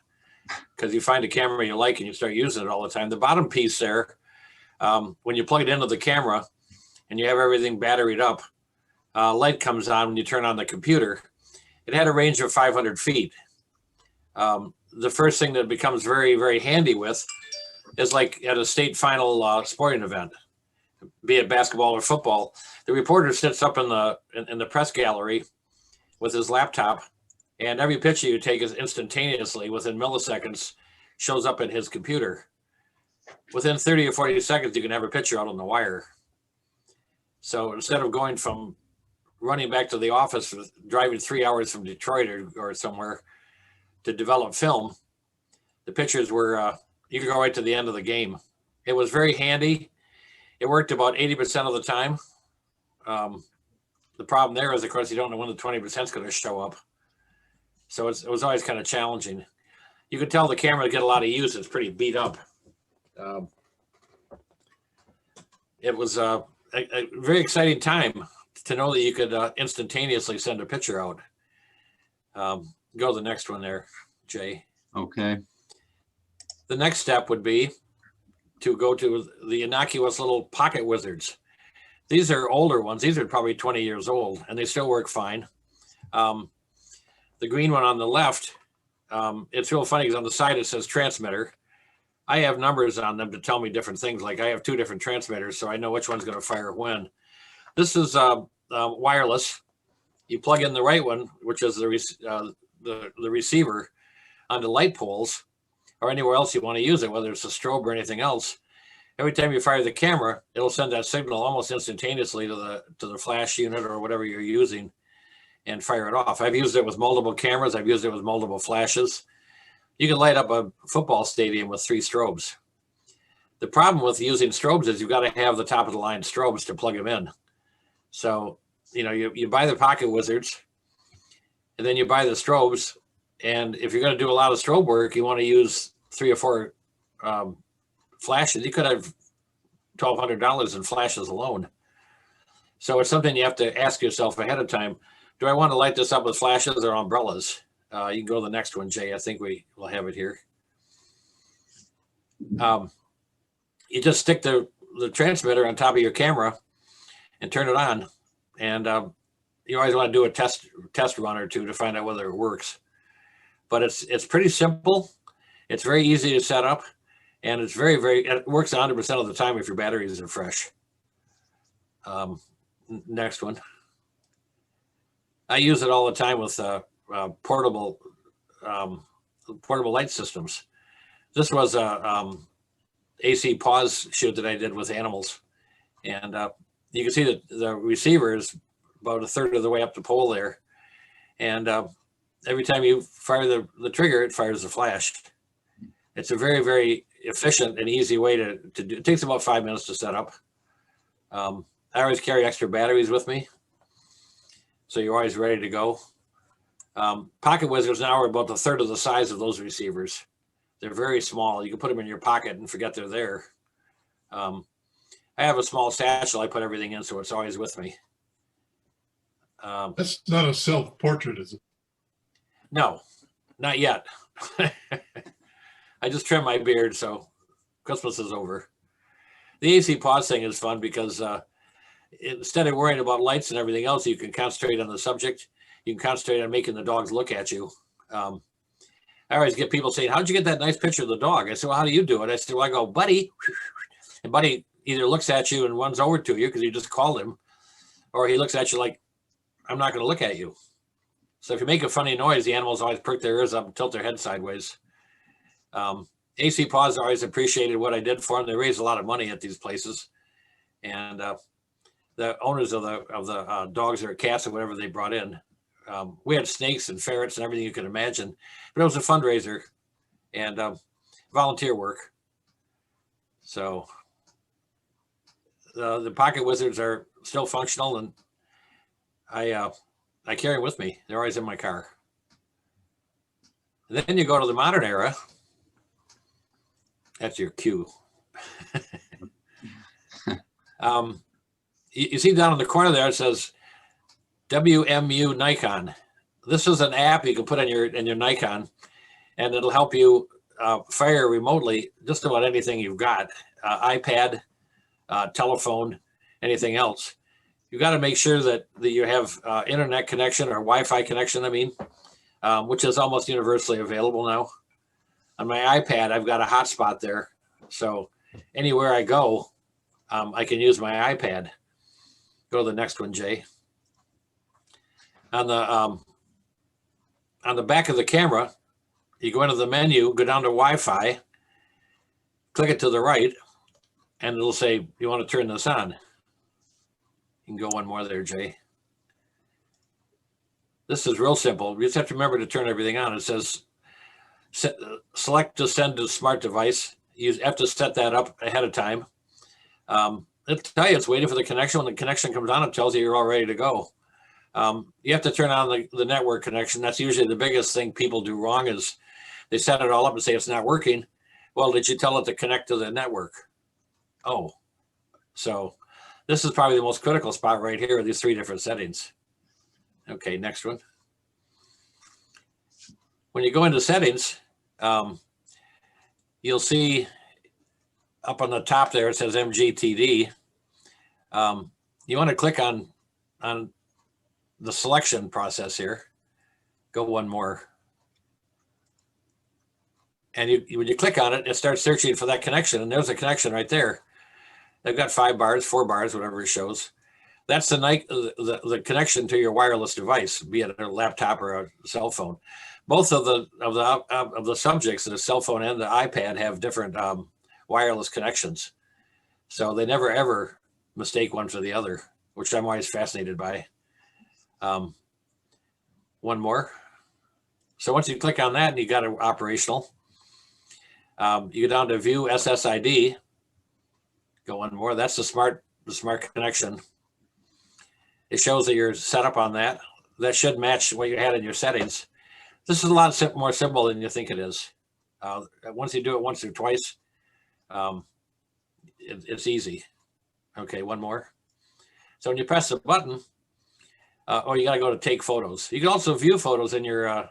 because you find a camera you like and you start using it all the time. The bottom piece there, when you plug it into the camera and you have everything batteried up, light comes on when you turn on the computer. It had a range of 500 feet. The first thing that becomes very, very handy with is like at a state final sporting event, be it basketball or football. The reporter sits up in the press gallery with his laptop, and every picture you take is instantaneously within milliseconds shows up in his computer. Within 30 or 40 seconds, you can have a picture out on the wire. So instead of going from running back to the office, driving 3 hours from Detroit or somewhere to develop film, the pictures were, you could go right to the end of the game. It was very handy. It worked about 80% of the time. The problem there is, of course, you don't know when the 20% is going to show up. So it was always kind of challenging. You could tell the camera get a lot of use. It's pretty beat up. It was a very exciting time to know that you could instantaneously send a picture out. Go to the next one there, Jay. Okay. The next step would be to go to the innocuous little pocket wizards. These are older ones. These are probably 20 years old, and they still work fine. The green one on the left, it's real funny because on the side it says transmitter. I have numbers on them to tell me different things. Like I have 2 different transmitters, so I know which one's going to fire when. This is wireless. You plug in the right one, which is the receiver, onto light poles or anywhere else you want to use it, whether it's a strobe or anything else. Every time you fire the camera, it'll send that signal almost instantaneously to the flash unit or whatever you're using and fire it off. I've used it with multiple cameras. I've used it with multiple flashes. You can light up a football stadium with 3 strobes. The problem with using strobes is you've got to have the top of the line strobes to plug them in. So, you buy the pocket wizards and then you buy the strobes. And if you're going to do a lot of strobe work, you want to use 3 or 4 flashes. You could have $1,200 in flashes alone. So it's something you have to ask yourself ahead of time. Do I want to light this up with flashes or umbrellas? You can go to the next one, Jay. I think we will have it here. You just stick the transmitter on top of your camera and turn it on. And you always want to do a test run or 2 to find out whether it works. But it's pretty simple. It's very easy to set up. And it's it works 100% of the time if your batteries are fresh. Next one. I use it all the time with portable light systems. This was a AC pause shoot that I did with animals. And you can see that the receiver is about 1/3 of the way up the pole there. And every time you fire the trigger, it fires the flash. It's a very, very efficient and easy way to do. It takes about 5 minutes to set up. I always carry extra batteries with me, so you're always ready to go. Pocket wizards now are about 1/3 of the size of those receivers. They're very small. You can put them in your pocket and forget they're there. I have a small satchel I put everything in, so it's always with me. That's not a self-portrait, is it? No, not yet. I just trimmed my beard, so Christmas is over. The AC pause thing is fun because instead of worrying about lights and everything else, you can concentrate on the subject. You can concentrate on making the dogs look at you. I always get people saying, "How'd you get that nice picture of the dog?" I said, "Well, how do you do it?" I said, "Well, I go, buddy." And buddy either looks at you and runs over to you because you just called him, or he looks at you like, "I'm not going to look at you." So if you make a funny noise, the animals always perk their ears up and tilt their head sideways. AC pause always appreciated what I did for them. They raised a lot of money at these places. And the owners of the dogs or cats or whatever they brought in. We had snakes and ferrets and everything you could imagine, but it was a fundraiser and volunteer work. So the pocket wizards are still functional, and I carry them with me. They're always in my car. And then you go to the modern era. That's your cue. You see down in the corner there, it says WMU Nikon. This is an app you can put in your Nikon, and it'll help you fire remotely just about anything you've got, iPad, telephone, anything else. You've got to make sure that you have internet connection or Wi-Fi connection, which is almost universally available now. On my iPad, I've got a hotspot there. So anywhere I go, I can use my iPad. Go to the next one, Jay. On the back of the camera, you go into the menu, go down to Wi-Fi, click it to the right, and it'll say, you want to turn this on. You can go one more there, Jay. This is real simple. You just have to remember to turn everything on. It says, select to send to smart device. You have to set that up ahead of time. It'll tell you it's waiting for the connection. When the connection comes on, it tells you you're all ready to go. You have to turn on the network connection. That's usually the biggest thing people do wrong is they set it all up and say it's not working. Well, did you tell it to connect to the network? Oh, so this is probably the most critical spot right here, these three different settings. Okay, next one. When you go into settings, you'll see up on the top there, it says MGTD. You want to click on the selection process here. Go one more. And when you click on it, it starts searching for that connection. And there's a connection right there. They've got 5 bars, 4 bars, whatever it shows. That's the connection to your wireless device, be it a laptop or a cell phone. Both of the subjects, the cell phone and the iPad, have different wireless connections. So they never ever mistake one for the other, which I'm always fascinated by. One more. So once you click on that and you got it operational, you go down to view SSID. Go one more. That's the smart connection. It shows that you're set up on that. That should match what you had in your settings. This is a lot more simple than you think it is. Once you do it once or twice, it's easy. Okay, one more. So when you press the button, you got to go to take photos. You can also view photos in your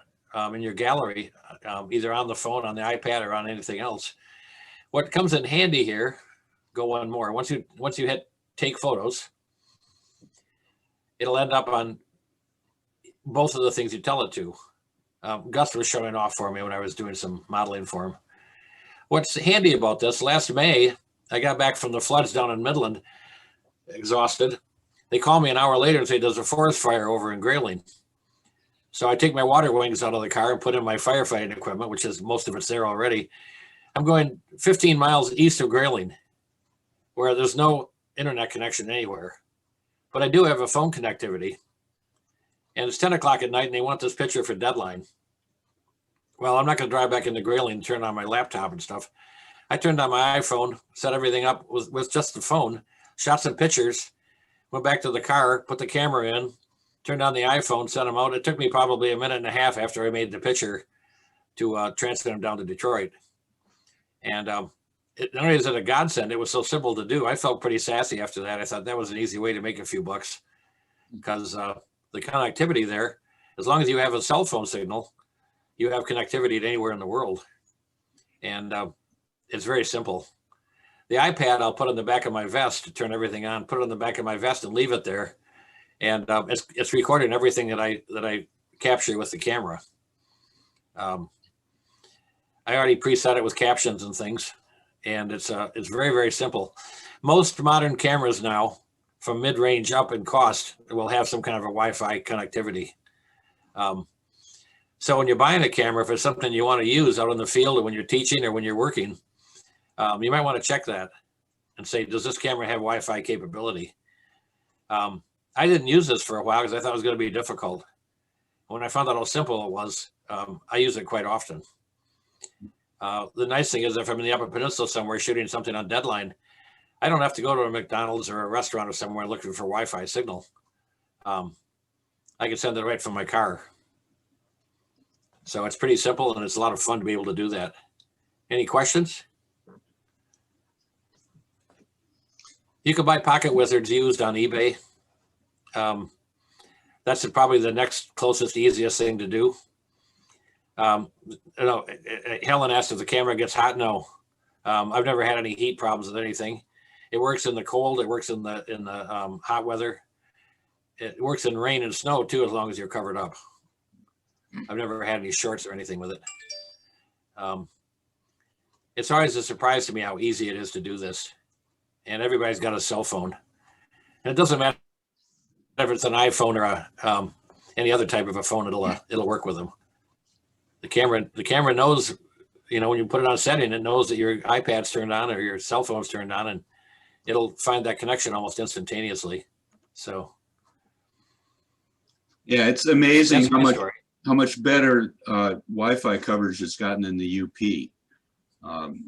gallery, either on the phone, on the iPad, or on anything else. What comes in handy here, go one more. Once you hit take photos, it'll end up on both of the things you tell it to. Gus was showing off for me when I was doing some modeling for him. What's handy about this, last May, I got back from the floods down in Midland, exhausted. They call me an hour later and say, there's a forest fire over in Grayling. So I take my water wings out of the car and put in my firefighting equipment, which is most of it's there already. I'm going 15 miles east of Grayling, where there's no internet connection anywhere. But I do have a phone connectivity. And it's 10 o'clock at night and they want this picture for deadline. Well, I'm not going to drive back into Grayling and turn on my laptop and stuff. I turned on my iPhone, set everything up with just the phone, shot some pictures, went back to the car, put the camera in, turned on the iPhone, sent them out. It took me probably a minute and a half after I made the picture to transfer them down to Detroit. And not only is it a godsend, it was so simple to do. I felt pretty sassy after that. I thought that was an easy way to make a few bucks because the connectivity there, as long as you have a cell phone signal, you have connectivity to anywhere in the world. And it's very simple. The iPad I'll put on the back of my vest to turn everything on, put it on the back of my vest and leave it there. And it's recording everything that I capture with the camera. I already preset it with captions and things, and it's very, very simple. Most modern cameras now, from mid-range up in cost, will have some kind of a Wi-Fi connectivity. So when you're buying a camera, if it's something you want to use out in the field or when you're teaching or when you're working, you might want to check that and say, does this camera have Wi-Fi capability? I didn't use this for a while because I thought it was going to be difficult. When I found out how simple it was, I use it quite often. The nice thing is if I'm in the Upper Peninsula somewhere shooting something on deadline, I don't have to go to a McDonald's or a restaurant or somewhere looking for Wi-Fi signal. I can send it right from my car. So it's pretty simple and it's a lot of fun to be able to do that. Any questions? You can buy Pocket Wizards used on eBay. That's probably the next closest, easiest thing to do. Helen asked if the camera gets hot. No, I've never had any heat problems with anything. It works in the cold. It works in the hot weather. It works in rain and snow too, as long as you're covered up. I've never had any shorts or anything with it. It's always a surprise to me how easy it is to do this. And everybody's got a cell phone. And it doesn't matter if it's an iPhone or any other type of a phone, it'll work with them. The camera knows, when you put it on setting, it knows that your iPad's turned on or your cell phone's turned on, and it'll find that connection almost instantaneously. So Yeah, it's amazing that's my story. how much better Wi-Fi coverage has gotten in the UP.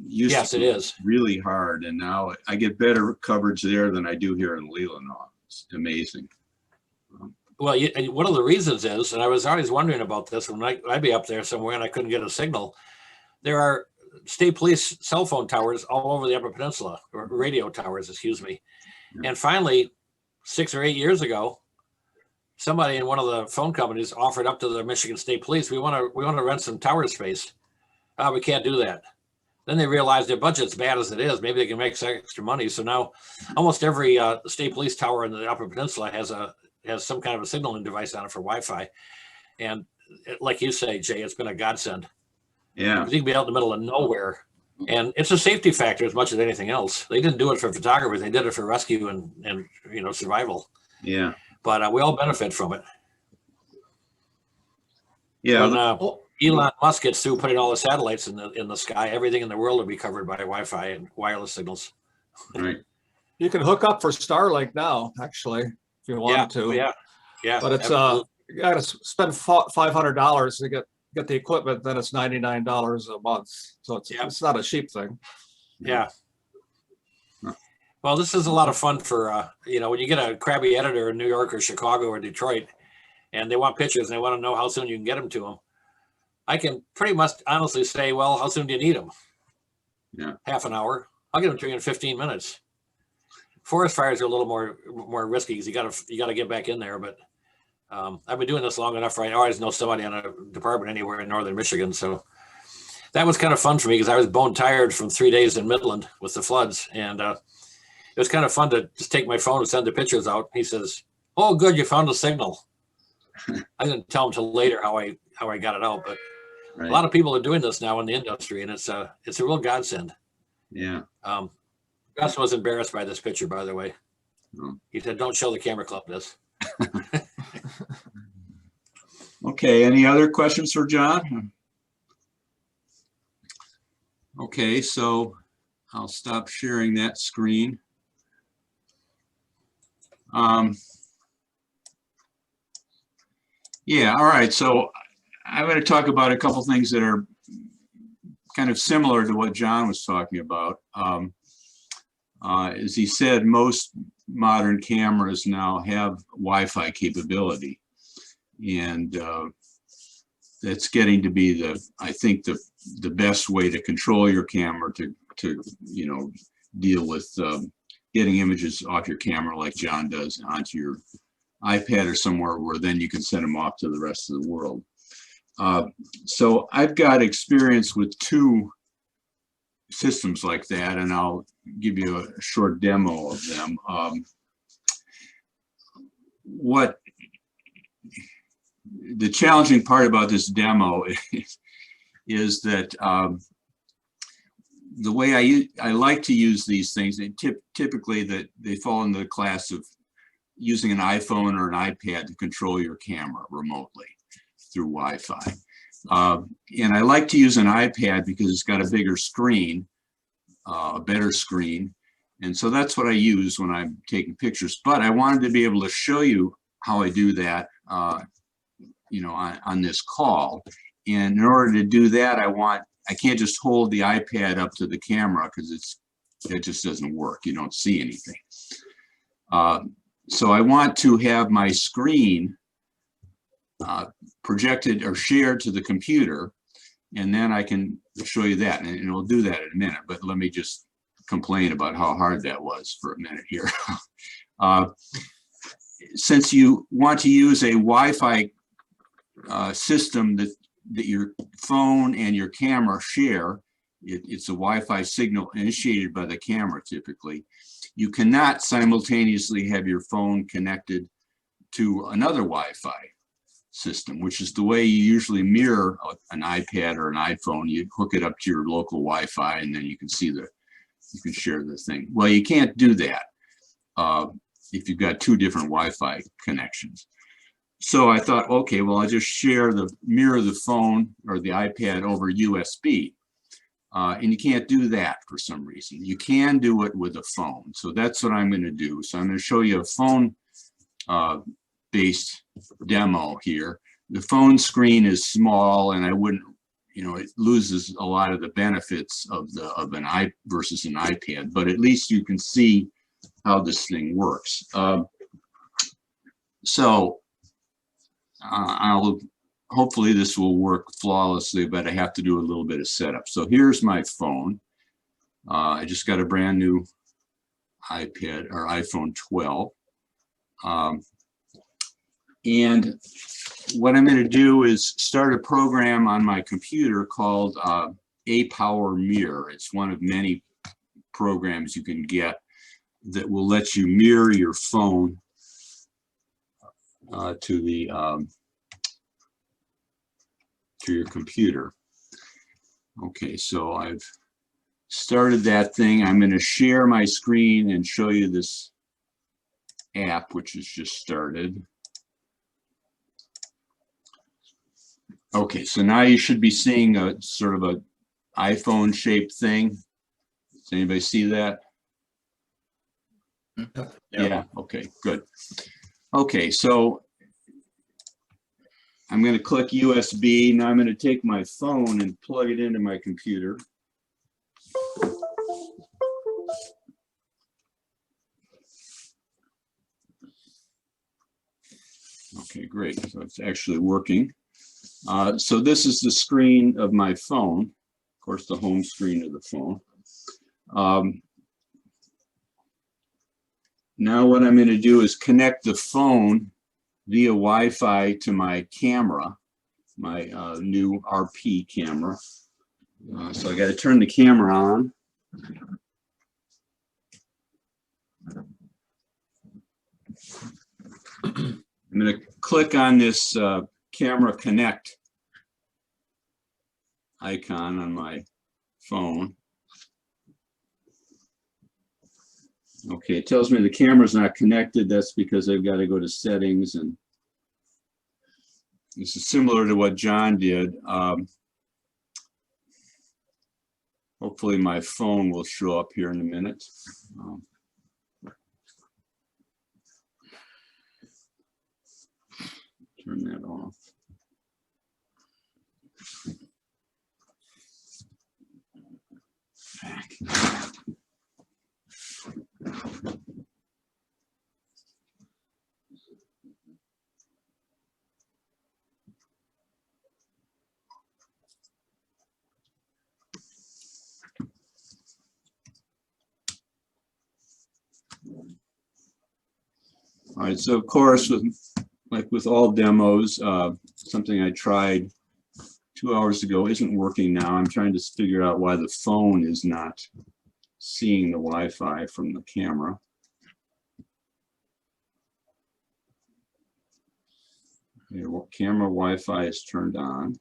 Yes, it is really hard, and now I get better coverage there than I do here in Leelanau. It's amazing. Well, one of the reasons is, and I was always wondering about this when I'd be up there somewhere and I couldn't get a signal. There are state police cell phone towers all over the Upper Peninsula, or radio towers, excuse me. Yeah. And finally, 6 or 8 years ago, somebody in one of the phone companies offered up to the Michigan State Police, we want to rent some tower space. We can't do that. Then they realized their budget's bad as it is. Maybe they can make some extra money. So now almost every state police tower in the Upper Peninsula has some kind of a signaling device on it for Wi-Fi. And like you say, Jay, it's been a godsend. Yeah. You can be out in the middle of nowhere. And it's a safety factor as much as anything else. They didn't do it for photographers. They did it for rescue and survival. Yeah. But we all benefit from it. Yeah. When Elon Musk gets through putting all the satellites in the sky, everything in the world will be covered by Wi-Fi and wireless signals. Right. You can hook up for Starlink now, actually, if you want to. Yeah. But it's absolutely. you got to spend $500 to get the equipment. Then it's $99 a month. So it's not a cheap thing. Yeah. Well, this is a lot of fun for when you get a crabby editor in New York or Chicago or Detroit, and they want pictures and they want to know how soon you can get them to them. I can pretty much honestly say, well, how soon do you need them? Yeah. Half an hour. I'll get them to you in 15 minutes. Forest fires are a little more risky because you gotta get back in there. But I've been doing this long enough, right? I always know somebody on a department anywhere in northern Michigan. So that was kind of fun for me because I was bone tired from 3 days in Midland with the floods. And it was kind of fun to just take my phone and send the pictures out. He says, "Oh, good, you found a signal." I didn't tell him till later how I got it out, but Right. a lot of people are doing this now in the industry, and it's a real godsend. Yeah. Gus was embarrassed by this picture, by the way. Oh. He said, "Don't show the camera club this." Okay. Any other questions for John? Okay, so I'll stop sharing that screen. Yeah, all right. So I'm going to talk about a couple things that are kind of similar to what John was talking about. As he said, most modern cameras now have Wi-Fi capability, and that's getting to be I think the best way to control your camera to deal with getting images off your camera like John does onto your iPad or somewhere where then you can send them off to the rest of the world. So I've got experience with 2 systems like that, and I'll give you a short demo of them. What the challenging part about this demo is that the way I like to use these things, typically that they fall into the class of using an iPhone or an iPad to control your camera remotely through Wi-Fi. And I like to use an iPad because it's got a bigger screen, a better screen, And so that's what I use when I'm taking pictures. But I wanted to be able to show you how I do that, you know, on this call. And in order to do that, I can't just hold the iPad up to the camera because it just doesn't work. You don't see anything. So I want to have my screen projected or shared to the computer, and then I can show you that, and we'll do that in a minute. But let me just complain about how hard that was for a minute here. Since you want to use a Wi-Fi system that your phone and your camera share, it's a Wi-Fi signal initiated by the camera typically. You cannot simultaneously have your phone connected to another Wi-Fi system, which is the way you usually mirror an iPad or an iPhone. You hook it up to your local Wi-Fi, and then you can see you can share the thing. Well, you can't do that if you've got two different Wi-Fi connections. So I thought, okay, well, I'll just mirror the phone or the iPad over USB. And you can't do that for some reason. You can do it with a phone. So that's what I'm going to do. So I'm going to show you a phone based demo here. The phone screen is small, and I wouldn't, you know, it loses a lot of the benefits of an versus an iPad, but at least you can see how this thing works. Hopefully this will work flawlessly, but I have to do a little bit of setup. So here's my phone. I just got a brand new iPad or iPhone 12. And what I'm going to do is start a program on my computer called A Power Mirror. It's one of many programs you can get that will let you mirror your phone to your computer. Okay, so I've started that thing. I'm going to share my screen and show you this app, which has just started. Okay, so now you should be seeing a sort of a iPhone shaped thing. Does anybody see that? Yeah, okay, good. Okay, so I'm going to click USB. Now I'm going to take my phone and plug it into my computer. Okay, great. So it's actually working. So this is the screen of my phone, of course, the home screen of the phone. Now what I'm going to do is connect the phone via Wi-Fi to my camera, my new RP camera. So I got to turn the camera on. I'm going to click on this Camera Connect icon on my phone. Okay, it tells me the camera's not connected. That's because I've got to go to settings, and this is similar to what John did. Hopefully my phone will show up here in a minute. Turn that off. Back. All right, so of course, like with all demos, something I tried 2 hours ago isn't working now. I'm trying to figure out why the phone is not seeing the Wi-Fi from the camera. Okay, well, camera Wi-Fi is turned on.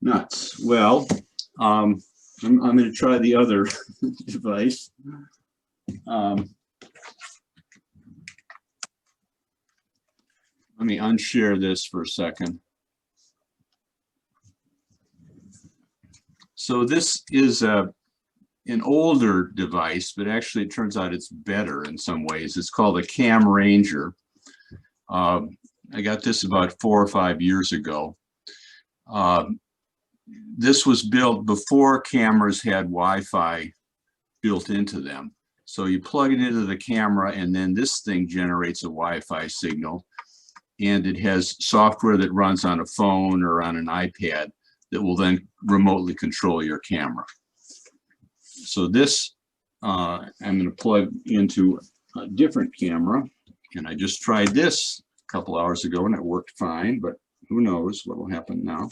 nuts. Well, I'm going to try the other device. Let me unshare this for a second. So this is an older device, but actually it turns out it's better in some ways. It's called a Cam Ranger. I got this about 4 or 5 years ago. This was built before cameras had Wi-Fi built into them. So you plug it into the camera and then this thing generates a Wi-Fi signal. And it has software that runs on a phone or on an iPad that will then remotely control your camera. So this, I'm going to plug into a different camera. And I just tried this a couple hours ago and it worked fine, but who knows what will happen now.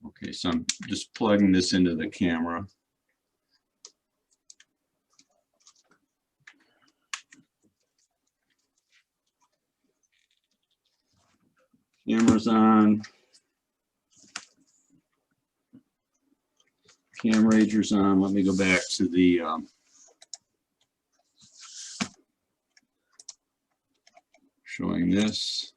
Okay, so I'm just plugging this into the camera. Camera's on. Cam Ranger's on. Let me go back to the showing this.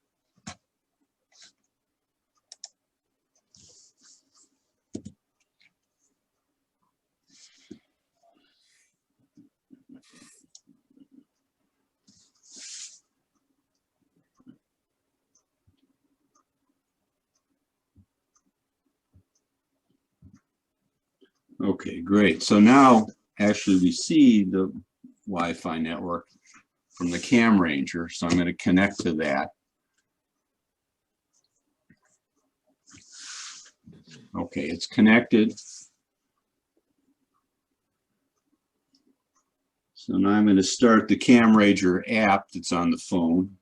Okay, great. So now actually we see the Wi-Fi network from the Cam Ranger. So I'm going to connect to that. Okay, it's connected. So now I'm going to start the Cam Ranger app that's on the phone.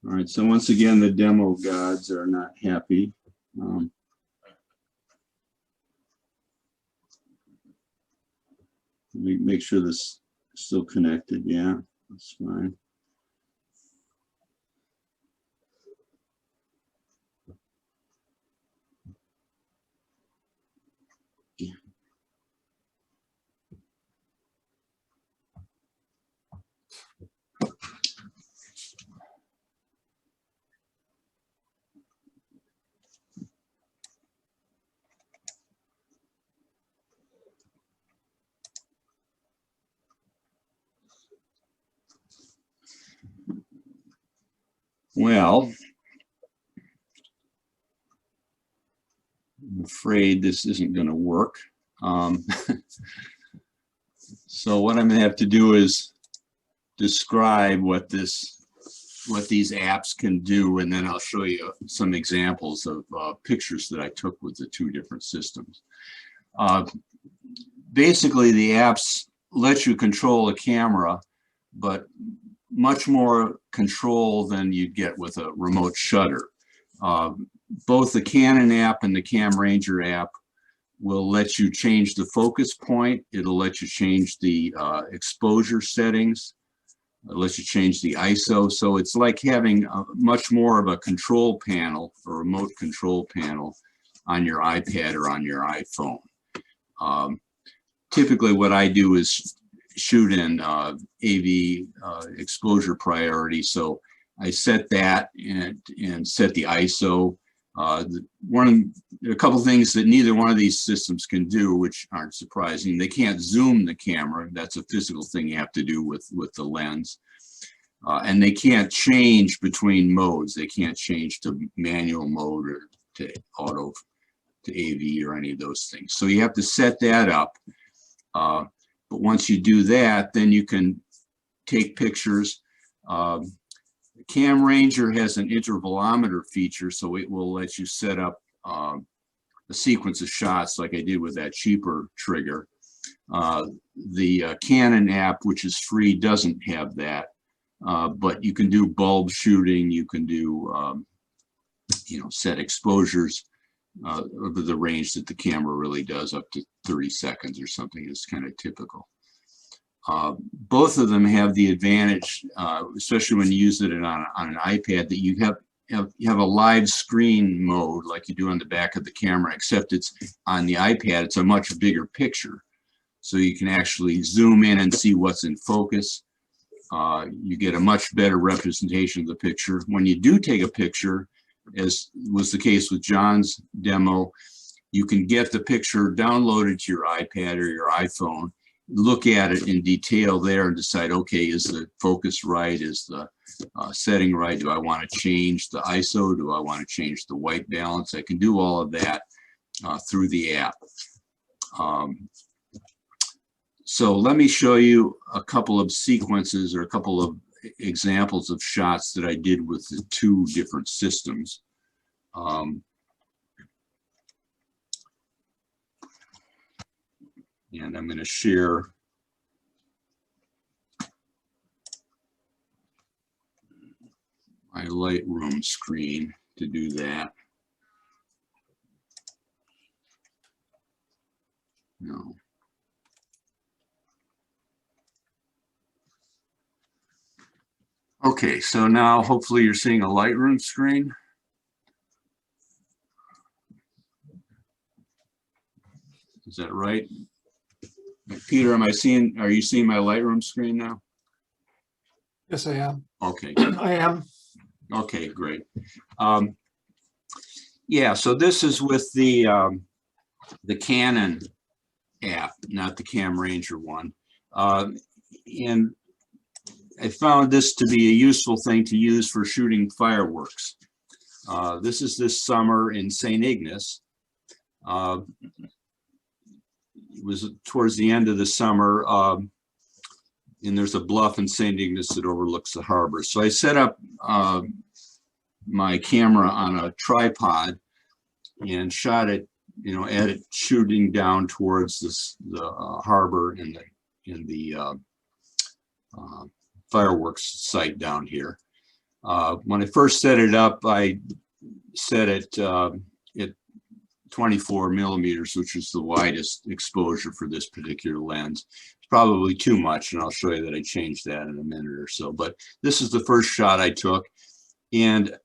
All right, so once again, the demo gods are not happy. Let me make sure this is still connected. Yeah, that's fine. Well, I'm afraid this isn't going to work. So what I'm going to have to do is describe what these apps can do, and then I'll show you some examples of pictures that I took with the two different systems. Basically, the apps let you control a camera, but much more control than you'd get with a remote shutter. Both the Canon app and the Cam Ranger app will let you change the focus point. It'll let you change the exposure settings. It lets you change the ISO. So it's like having much more of a control panel, a remote control panel on your iPad or on your iPhone. Typically what I do is shoot in AV exposure priority. So I set that and set the ISO. A couple things that neither one of these systems can do, which aren't surprising. They can't zoom the camera. That's a physical thing you have to do with the lens. And they can't change between modes. They can't change to manual mode or to auto, to AV or any of those things. So you have to set that up. But once you do that, then you can take pictures. Cam Ranger has an intervalometer feature, so it will let you set up a sequence of shots like I did with that cheaper trigger. The Canon app, which is free, doesn't have that, but you can do bulb shooting. You can do, set exposures over the range that the camera really does, up to 30 seconds or something is kind of typical. Both of them have the advantage, especially when you use it on an iPad, that you have a live screen mode like you do on the back of the camera, except it's on the iPad, it's a much bigger picture. So you can actually zoom in and see what's in focus. You get a much better representation of the picture. When you do take a picture, as was the case with John's demo, you can get the picture downloaded to your iPad or your iPhone, look at it in detail there and decide, okay, is the focus right? Is the setting right? Do I want to change the ISO? Do I want to change the white balance? I can do all of that through the app. So let me show you a couple of sequences or a couple of examples of shots that I did with the two different systems. And I'm going to share my Lightroom screen to do that. No. Okay, so now hopefully you're seeing a Lightroom screen. Is that right? Peter, are you seeing my Lightroom screen now? Yes, I am. Okay. I am. Okay, great. Yeah, so this is with the Canon app, not the Cam Ranger one. And I found this to be a useful thing to use for shooting fireworks. This is this summer in St. Ignace. It was towards the end of the summer, and there's a bluff in St. Ignace that overlooks the harbor. So I set up my camera on a tripod and shot it, at it shooting down towards the harbor and the fireworks site down here. When I first set it up, I set it at 24 millimeters, which is the widest exposure for this particular lens. It's probably too much, and I'll show you that I changed that in a minute or so. But this is the first shot I took, and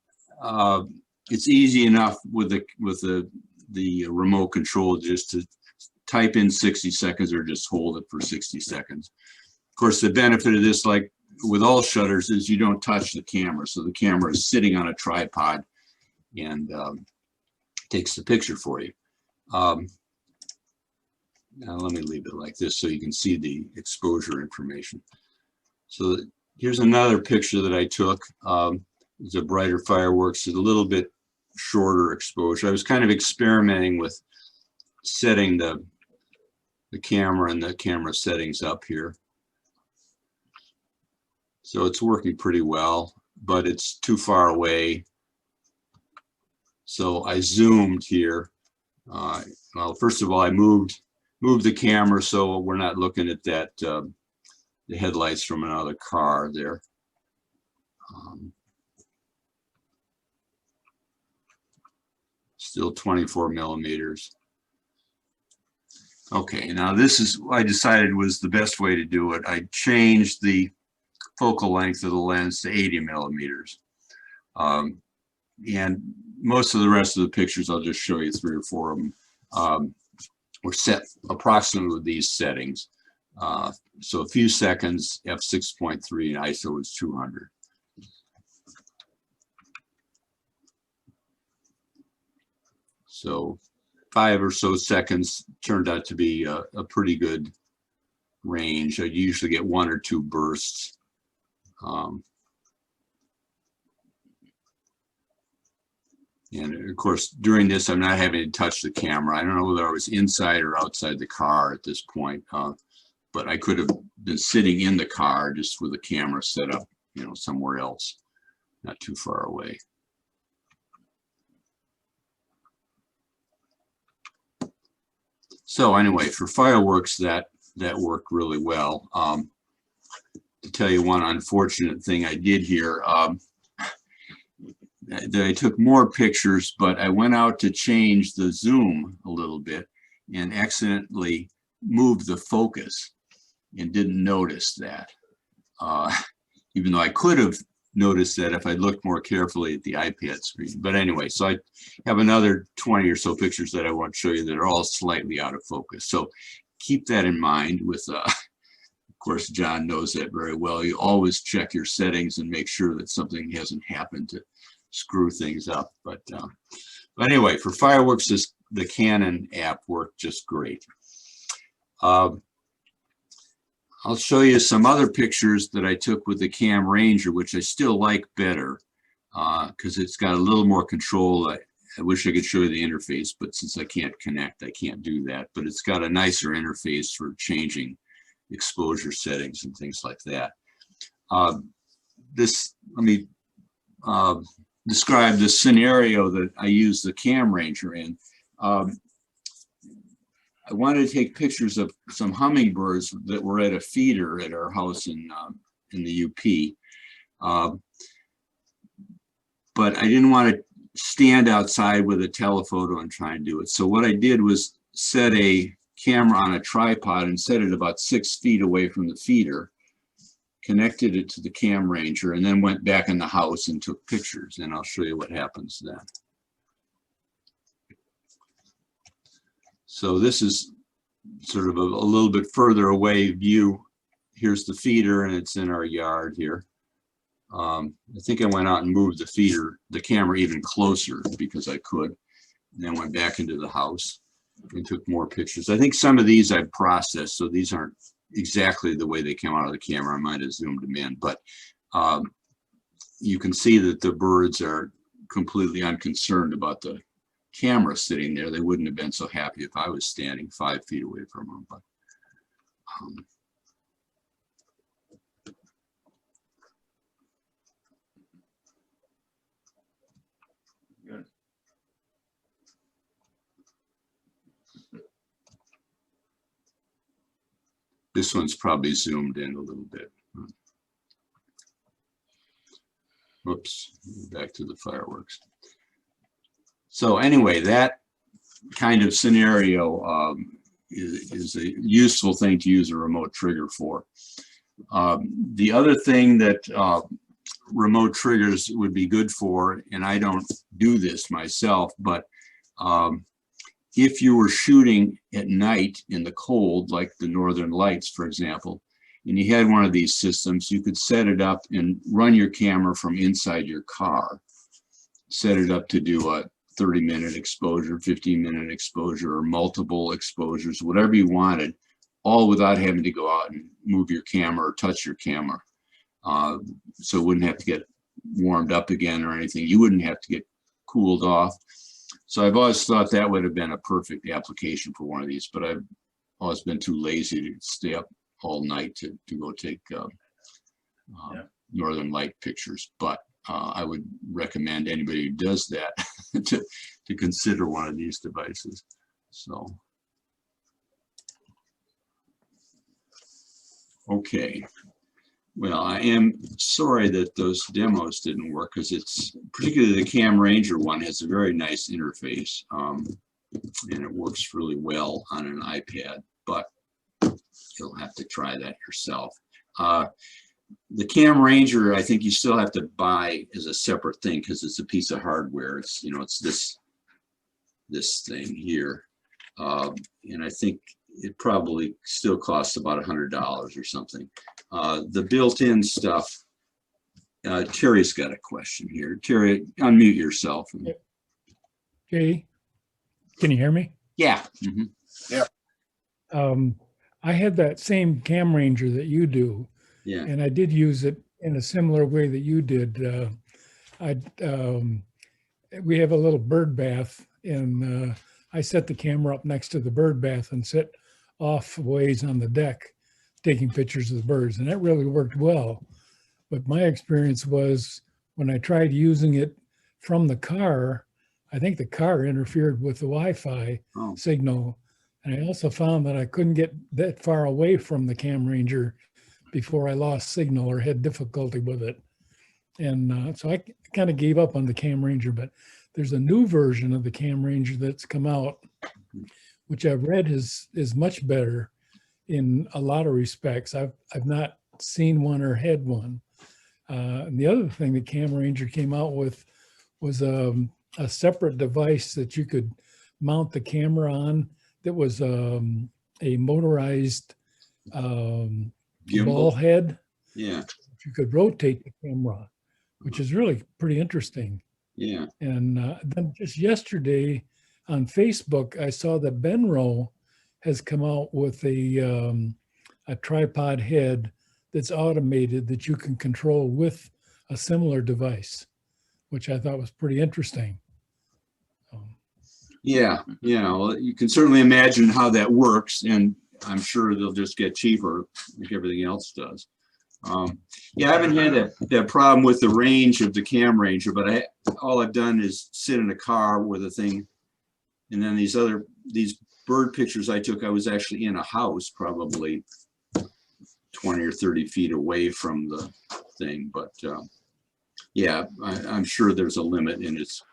it's easy enough with the remote control just to type in 60 seconds or just hold it for 60 seconds. Of course, the benefit of this, like with all shutters, is you don't touch the camera. So the camera is sitting on a tripod and takes the picture for you. Now let me leave it like this so you can see the exposure information. So here's another picture that I took. It's a brighter fireworks, it's a little bit shorter exposure. I was kind of experimenting with setting the camera and the camera settings up here. So it's working pretty well, but it's too far away. So I zoomed here. Well, first of all, I moved the camera so we're not looking at that the headlights from another car there. Still 24 millimeters. Okay, now this is what I decided was the best way to do it. I changed the focal length of the lens to 80 millimeters. And most of the rest of the pictures, I'll just show you 3 or 4 of them, were set approximately with these settings. So a few seconds, f6.3, and ISO is 200. So 5 or so seconds turned out to be a pretty good range. I usually get 1 or 2 bursts. And of course, during this, I'm not having to touch the camera. I don't know whether I was inside or outside the car at this point. but I could have been sitting in the car just with a camera set up, you know, somewhere else, not too far away. So anyway, for fireworks, that worked really well. To tell you one unfortunate thing I did here, that I took more pictures, but I went out to change the zoom a little bit and accidentally moved the focus and didn't notice that. Even though I could have noticed that if I looked more carefully at the iPad screen. But anyway, so I have another 20 or so pictures that I want to show you that are all slightly out of focus. So keep that in mind with, of course, John knows that very well. You always check your settings and make sure that something hasn't happened to screw things up. But anyway, for fireworks, the Canon app worked just great. I'll show you some other pictures that I took with the Cam Ranger, which I still like better because it's got a little more control. I wish I could show you the interface, but since I can't connect, I can't do that. But it's got a nicer interface for changing exposure settings and things like that. Let me describe the scenario that I use the Cam Ranger in. I wanted to take pictures of some hummingbirds that were at a feeder at our house in the UP. But I didn't want to stand outside with a telephoto and try and do it. So what I did was set a camera on a tripod and set it about 6 feet away from the feeder, connected it to the Cam Ranger, and then went back in the house and took pictures. And I'll show you what happens then. So this is sort of a little bit further away view. Here's the feeder, and it's in our yard here. I think I went out and moved the camera even closer because I could, and then went back into the house and took more pictures. I think some of these I've processed, so these aren't exactly the way they came out of the camera. I might have zoomed them in, but you can see that the birds are completely unconcerned about the camera sitting there. They wouldn't have been so happy if I was standing 5 feet away from them. But Good. this one's probably zoomed in a little bit. Whoops, back to the fireworks. So anyway, that kind of scenario is a useful thing to use a remote trigger for. The other thing that remote triggers would be good for, and I don't do this myself, but if you were shooting at night in the cold, like the Northern Lights, for example, and you had one of these systems, you could set it up and run your camera from inside your car. Set it up to do a 30-minute exposure, 15-minute exposure, or multiple exposures, whatever you wanted, all without having to go out and move your camera or touch your camera. So it wouldn't have to get warmed up again or anything. You wouldn't have to get cooled off. So I've always thought that would have been a perfect application for one of these, but I've always been too lazy to stay up all night to go take Northern Light pictures. But I would recommend anybody who does that to consider one of these devices. So, okay. Well, I am sorry that those demos didn't work because it's particularly the Cam Ranger one has a very nice interface and it works really well on an iPad, but you'll have to try that yourself. The Cam Ranger, I think you still have to buy as a separate thing because it's a piece of hardware. It's, you know, it's this thing here. And I think it probably still costs about $100 or something. The built-in stuff, Terry's got a question here. Terry, unmute yourself. Jay, can you hear me? Yeah. Yeah. I had that same Cam Ranger that you do, Yeah. and I did use it in a similar way that you did. We have a little bird bath, and I set the camera up next to the bird bath and sit off ways on the deck taking pictures of the birds, and that really worked well. But my experience was when I tried using it from the car, I think the car interfered with the Wi-Fi Oh. signal. And I also found that I couldn't get that far away from the Cam Ranger before I lost signal or had difficulty with it. And so I kind of gave up on the Cam Ranger, but there's a new version of the Cam Ranger that's come out, which I've read is much better in a lot of respects. I've not seen one or had one. And the other thing that Cam Ranger came out with was a separate device that you could mount the camera on that was a motorized ball Gimbal. head. Yeah. You could rotate the camera, which is really pretty interesting. Yeah. And then just yesterday on Facebook, I saw that Benro has come out with a tripod head that's automated that you can control with a similar device, which I thought was pretty interesting. Yeah. Yeah. Well, you can certainly imagine how that works, and I'm sure they'll just get cheaper like everything else does. Yeah, I haven't had that problem with the range of the Cam Ranger, but all I've done is sit in a car with a thing, and then these bird pictures I took, I was actually in a house, probably 20 or 30 feet away from the thing. But yeah, I'm sure there's a limit, and it's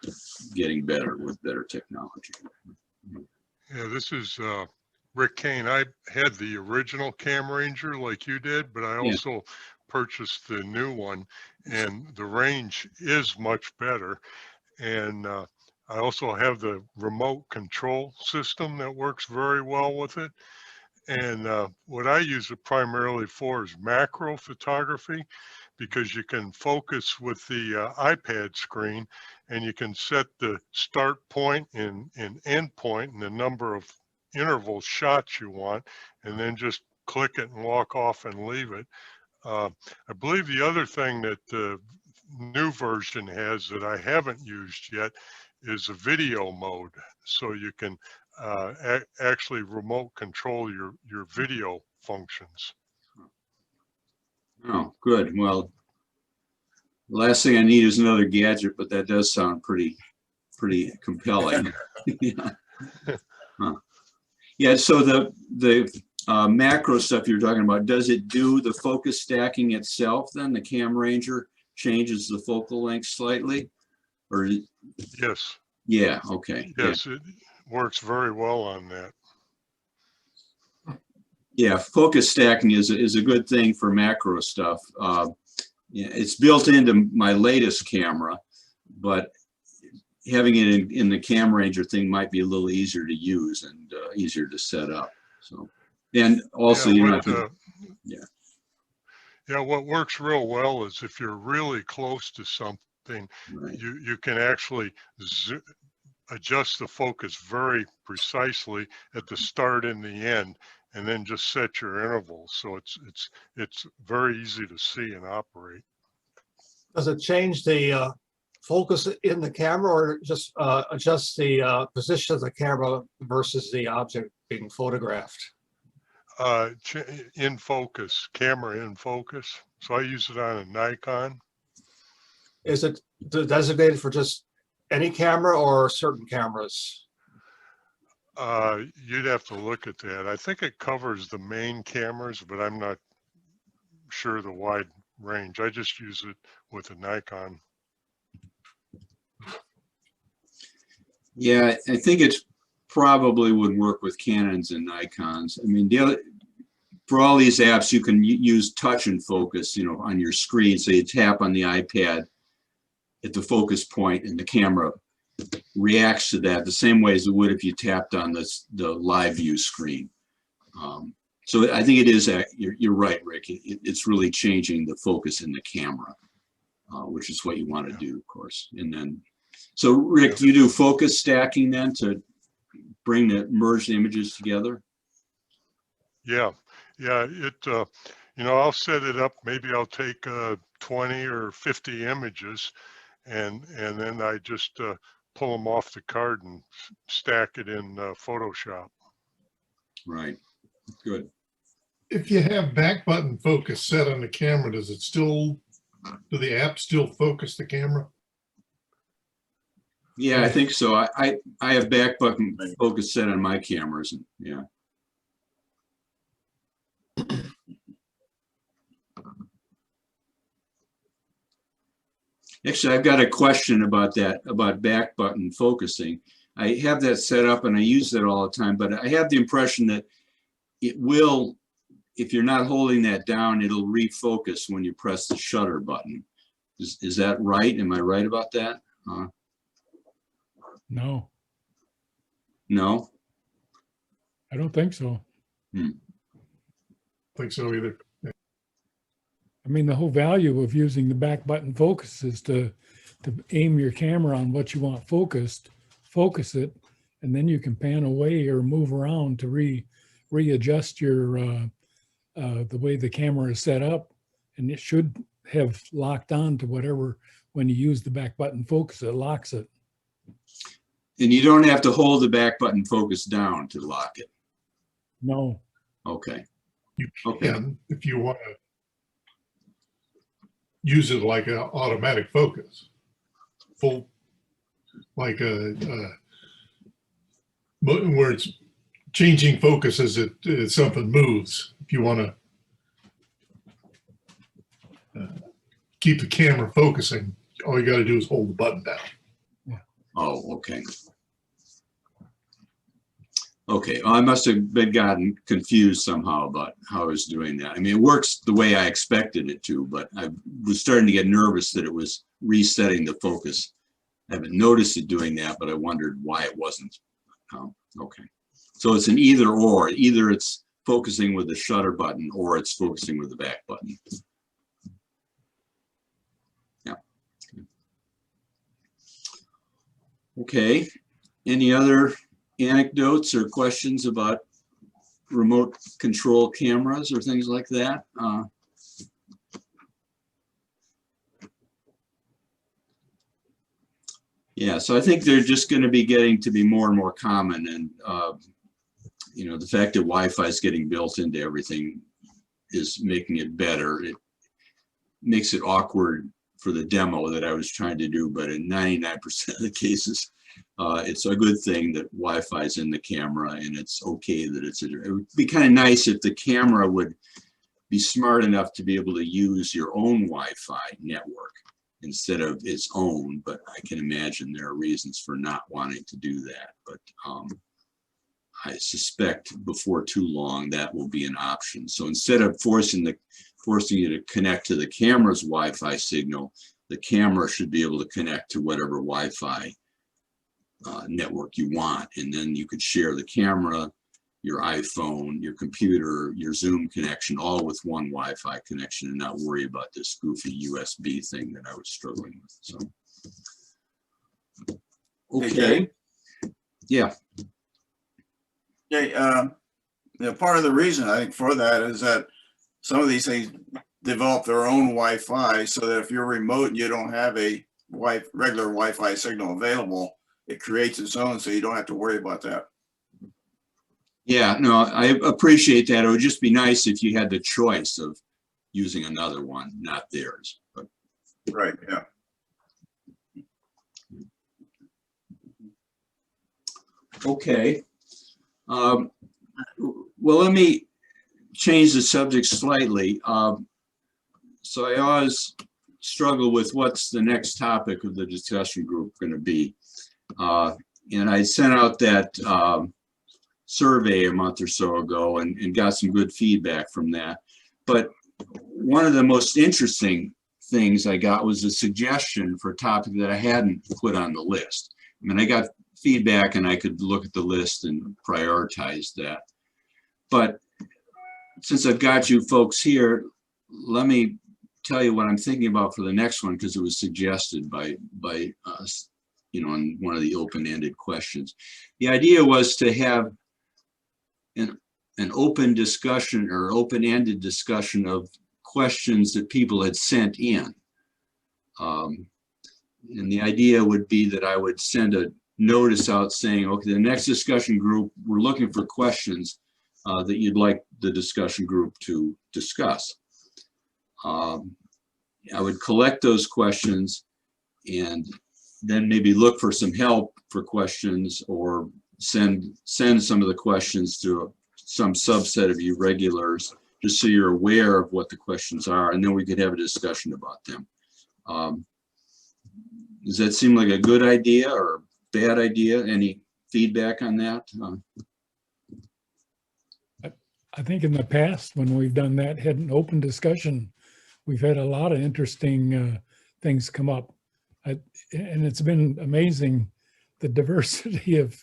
getting better with better technology. Yeah, this is Rick Kane. I had the original Cam Ranger like you did, but I also purchased the new one, and the range is much better. And I also have the remote control system that works very well with it. And what I use it primarily for is macro photography, because you can focus with the iPad screen, and you can set the start point and end point and the number of interval shots you want, and then just click it and walk off and leave it. I believe the other thing that the new version has that I haven't used yet is a video mode, so you can actually remote control your video functions. Oh, good. Well, the last thing I need is another gadget, but that does sound pretty compelling. Yeah. Huh. Yeah. So the macro stuff you're talking about, does it do the focus stacking itself? Then the Cam Ranger changes the focal length slightly, or Yes. yeah. Okay. Yes, it works very well on that. Yeah, focus stacking is a good thing for macro stuff. Yeah, it's built into my latest camera, but having it in the Cam Ranger thing might be a little easier to use and easier to set up. So, and also yeah, what works real well is if you're really close to something, right. you can actually adjust the focus very precisely at the start and the end, and then just set your intervals. So it's very easy to see and operate. Does it change the focus in the camera, or just adjust the position of the camera versus the object being photographed? In focus, camera in focus. So I use it on a Nikon. Is it designated for just any camera or certain cameras? You'd have to look at that. I think it covers the main cameras, but I'm not sure the wide range. I just use it with a Nikon. Yeah, I think it's probably would work with Canons and Nikons. I mean, for all these apps, you can use touch and focus, on your screen. So you tap on the iPad at the focus point, and the camera reacts to that the same way as it would if you tapped on the live view screen. So I think it is, you're right, Rick. It's really changing the focus in the camera, which is what you want to do, of course. And then, so Rick, do you do focus stacking then to merge the images together? Yeah. I'll set it up. Maybe I'll take 20 or 50 images, and then I just pull them off the card and stack it in Photoshop. Right. Good. If you have back button focus set on the camera, do the app still focus the camera? Yeah, I think so. I have back button focus set on my cameras. And yeah. Actually, I've got a question about that, about back button focusing. I have that set up and I use that all the time, but I have the impression that it will, if you're not holding that down, it'll refocus when you press the shutter button. Is that right? Am I right about that? No, No? I don't think so. Think so either. I mean, the whole value of using the back button focus is to aim your camera on what you want focused, focus it, and then you can pan away or move around to readjust your the way the camera is set up, and it should have locked on to whatever. When you use the back button focus, it locks it. And you don't have to hold the back button focus down to lock it. No. Okay. You Okay. can, if you want to use it like an automatic focus, full, like where it's changing focus as something moves. If you want to keep the camera focusing, all you got to do is hold the button down. Oh, okay. Okay, well, I must have gotten confused somehow about how I was doing that. I mean, it works the way I expected it to, but I was starting to get nervous that it was resetting the focus. I haven't noticed it doing that, but I wondered why it wasn't. Okay, so it's an either or. Either it's focusing with the shutter button or it's focusing with the back button. Yeah. Okay, any other anecdotes or questions about remote control cameras or things like that? Yeah, so I think they're just going to be getting to be more and more common, and you know, the fact that Wi-Fi is getting built into everything is making it better. It makes it awkward for the demo that I was trying to do, but in 99% of the cases, it's a good thing that Wi-Fi is in the camera, and it's okay that it would be kind of nice if the camera would be smart enough to be able to use your own Wi-Fi network instead of its own, but I can imagine there are reasons for not wanting to do that. But I suspect before too long that will be an option. So instead of forcing you to connect to the camera's Wi-Fi signal, the camera should be able to connect to whatever Wi-Fi network you want, and then you could share the camera, your iPhone, your computer, your Zoom connection, all with one Wi-Fi connection, and not worry about this goofy USB thing that I was struggling with. So, okay, yeah. Yeah, part of the reason I think for that is that some of these things develop their own Wi-Fi, so that if you're remote and you don't have a regular Wi-Fi signal available, it creates its own, so you don't have to worry about that. Yeah, no, I appreciate that. It would just be nice if you had the choice of using another one, not theirs. But Right, yeah. okay. Well, let me change the subject slightly. So I always struggle with what's the next topic of the discussion group going to be. And I sent out that survey a month or so ago and got some good feedback from that. But one of the most interesting things I got was a suggestion for a topic that I hadn't put on the list. I mean, I got feedback and I could look at the list and prioritize that. But since I've got you folks here, let me tell you what I'm thinking about for the next one, because it was suggested by us, you know, in one of the open-ended questions. The idea was to have an open discussion or open-ended discussion of questions that people had sent in. And the idea would be that I would send a notice out saying, okay, the next discussion group, we're looking for questions that you'd like the discussion group to discuss. I would collect those questions and then maybe look for some help for questions, or send some of the questions to some subset of you regulars, just so you're aware of what the questions are, and then we could have a discussion about them. Does that seem like a good idea or a bad idea? Any feedback on that? I think in the past, when we've done that, had an open discussion, we've had a lot of interesting things come up. And it's been amazing, the diversity of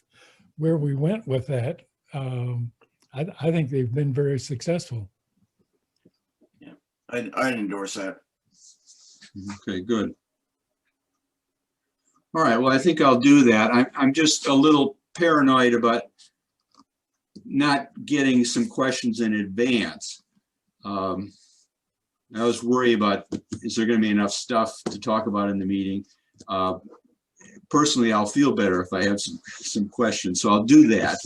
where we went with that. I think they've been very successful. Yeah, I'd endorse that. Okay, good. All right, well, I think I'll do that. I'm just a little paranoid about not getting some questions in advance. I was worried about, is there going to be enough stuff to talk about in the meeting? Personally, I'll feel better if I have some questions, so I'll do that.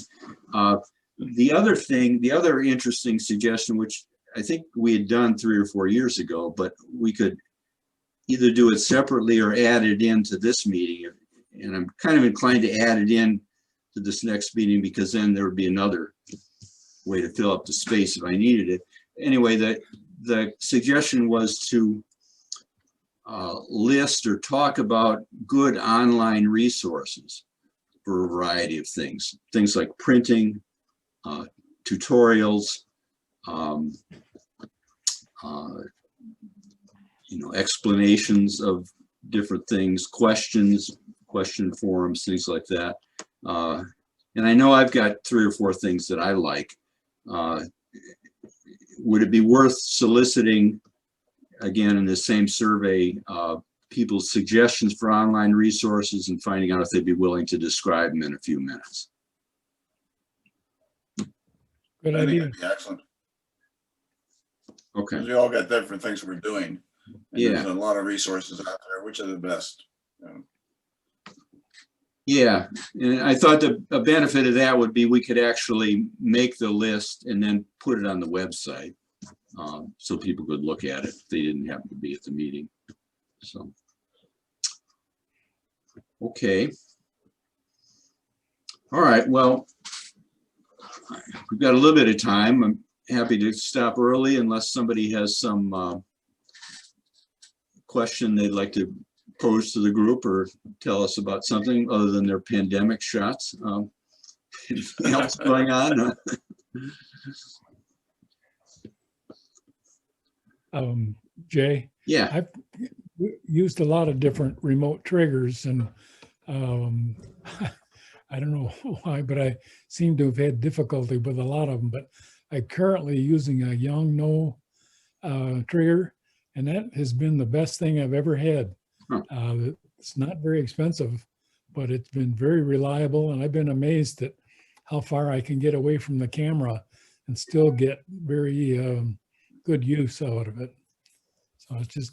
The other interesting suggestion, which I think we had done 3 or 4 years ago, but we could either do it separately or add it into this meeting. And I'm kind of inclined to add it in to this next meeting, because then there would be another way to fill up the space if I needed it. Anyway, the suggestion was to list or talk about good online resources for a variety of things. Things like printing, tutorials, explanations of different things, question forums, things like that. And I know I've got 3 or 4 things that I like. Would it be worth soliciting, again, in the same survey, people's suggestions for online resources and finding out if they'd be willing to describe them in a few minutes? Good I think idea. that'd be excellent. Okay. 'Cause we all got different things we're doing. And Yeah. there's a lot of resources out there. Which are the best? Yeah, and I thought a benefit of that would be we could actually make the list and then put it on the website, so people could look at it if they didn't happen to be at the meeting. So, okay. All right, well, we've got a little bit of time. I'm happy to stop early unless somebody has some question they'd like to pose to the group or tell us about something other than their pandemic shots. Anything else going on? Jay, Yeah, I've used a lot of different remote triggers, and I don't know why, but I seem to have had difficulty with a lot of them. But I'm currently using a Young No trigger, and that has been the best thing I've ever had. Huh. It's not very expensive, but it's been very reliable, and I've been amazed at how far I can get away from the camera and still get very good use out of it. So it's just.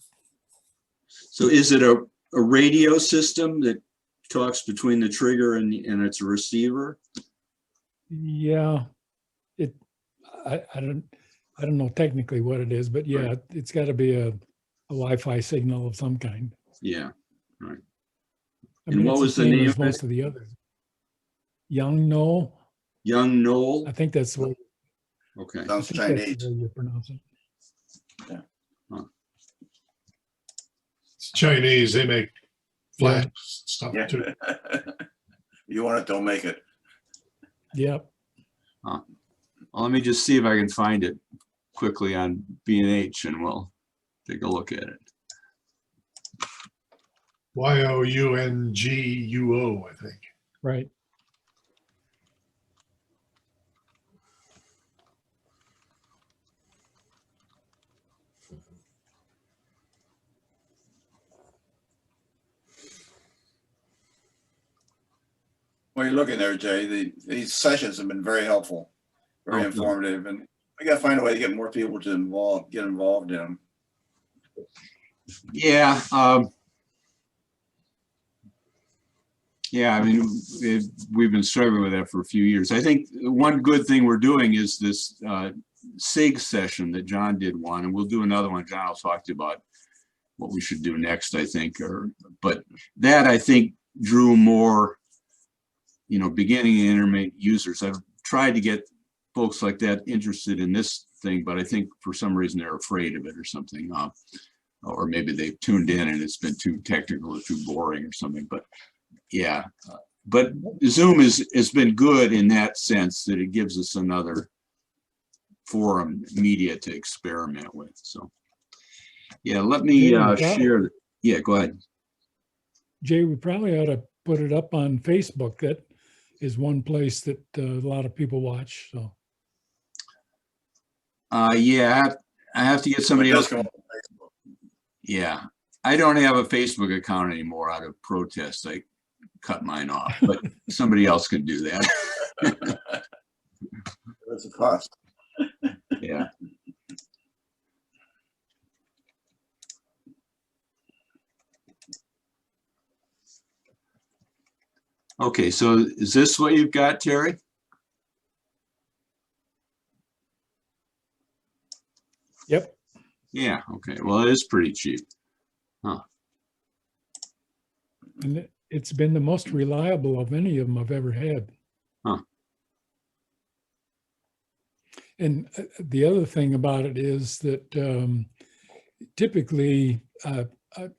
so is it a radio system that talks between the trigger and it's a receiver? Yeah, I don't know technically what it is, but yeah, Right. it's got to be a Wi-Fi signal of some kind. Yeah, right. I And mean, what it's was the same name as of it? most of the others. Young No, Young Knoll? I think that's what Okay, Sounds I think that's Chinese. the way you pronounce it. It's Chinese, they make flash stuff Yeah. too. You want it, don't make it. Yep. well, let me just see if I can find it quickly on B&H and we'll take a look at it. Younguo, I think. Right. Well, you're looking there, Jay. These sessions have been very helpful, very Oh, good. informative, and we got to find a way to get more people to get involved in them. Yeah, Yeah, I mean, we've been struggling with that for a few years. I think one good thing we're doing is this SIG session that John did one, and we'll do another one. John will talk to you about what we should do next, I think. But that, I think, drew more, beginning and intermediate users. I've tried to get folks like that interested in this thing, but I think for some reason they're afraid of it or something. Or maybe they've tuned in and it's been too technical or too boring or something. But yeah, but Zoom has been good in that sense that it gives us another forum media to experiment with. So yeah, let me share. Yeah, go ahead. Jay, we probably ought to put it up on Facebook. That is one place that a lot of people watch. So yeah, I have to get somebody else. Come on Facebook. Yeah, I don't have a Facebook account anymore out of protest. I cut mine off, but somebody else could do that. That's a cost. Yeah. Okay, so is this what you've got, Terry? yep. Yeah, okay. Well, it is pretty cheap. Huh. And it's been the most reliable of any of them I've ever had. Huh. And the other thing about it is that typically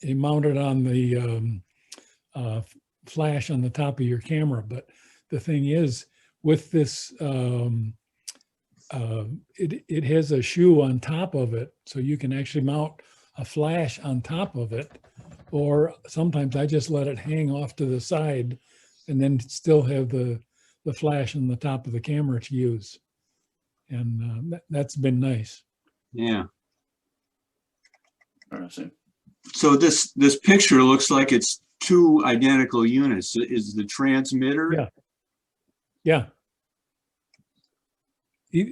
you mount it on the flash on the top of your camera. But the thing is, with this, it has a shoe on top of it, so you can actually mount a flash on top of it. Or sometimes I just let it hang off to the side and then still have the flash on the top of the camera to use. And that's been nice. Yeah. Interesting. So this picture looks like it's two identical units. Is the transmitter? Yeah. Yeah.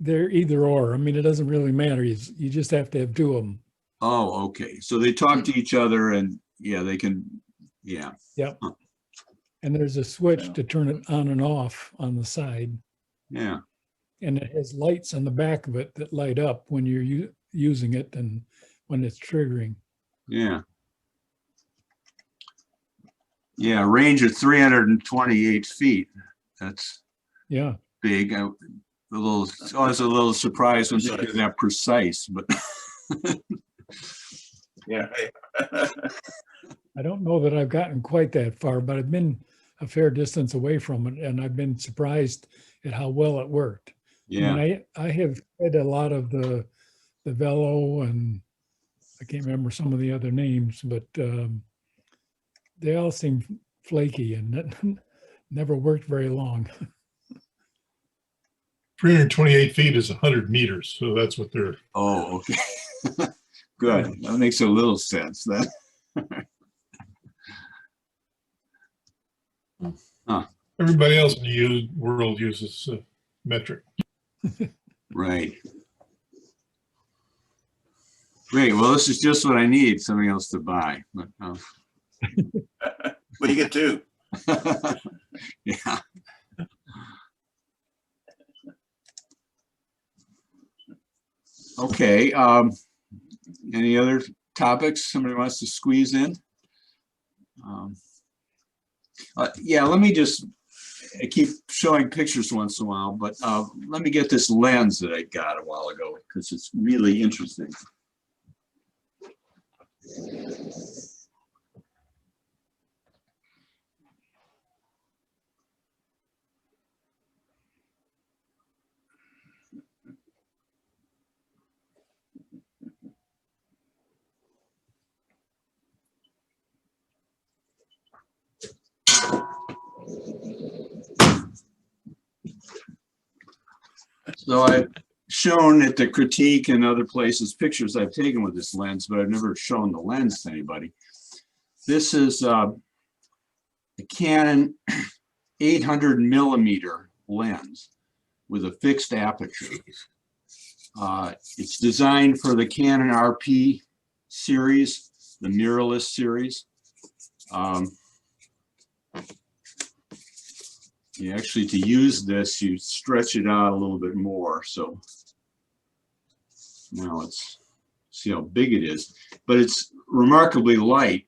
They're either or. I mean, it doesn't really matter. You just have to have two of them. Oh, okay. So they talk to each other and yeah, they can, yeah. Yep. Huh. And there's a switch Yeah. to turn it on and off on the side. Yeah. And it has lights on the back of it that light up when you're using it and when it's triggering. Yeah. Yeah, range of 328 feet. That's Yeah. big. I was a little surprised when they're that precise, but Yeah. I don't know that I've gotten quite that far, but I've been a fair distance away from it, and I've been surprised at how well it worked. yeah. I mean, I have had a lot of the Velo, and I can't remember some of the other names, but they all seem flaky and never worked very long. 328 feet is 100 meters, so that's what they're. Oh, okay. Good. That makes a little sense then. Everybody else in the world uses metric. Right. Great. Well, this is just what I need, something else to buy. But, But you get two. yeah. Okay. Any other topics somebody wants to squeeze in? Yeah, let me just, I keep showing pictures once in a while, but let me get this lens that I got a while ago because it's really interesting. So I've shown at the critique and other places pictures I've taken with this lens, but I've never shown the lens to anybody. This is a Canon 800 millimeter lens with a fixed aperture. It's designed for the Canon RP series, the mirrorless series. You actually, to use this, you stretch it out a little bit more. So now let's see how big it is. But it's remarkably light,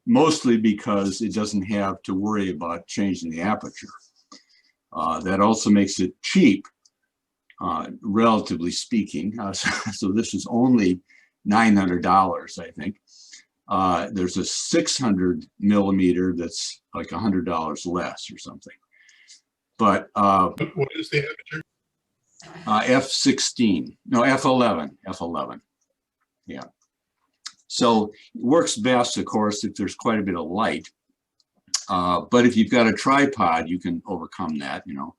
mostly because it doesn't have to worry about changing the aperture. That also makes it cheap, relatively speaking. So this is only $900, I think. There's a 600 millimeter that's like $100 less or something. But What is the aperture? F16, no, F11. Yeah. So it works best, of course, if there's quite a bit of light. But if you've got a tripod, you can overcome that, you know.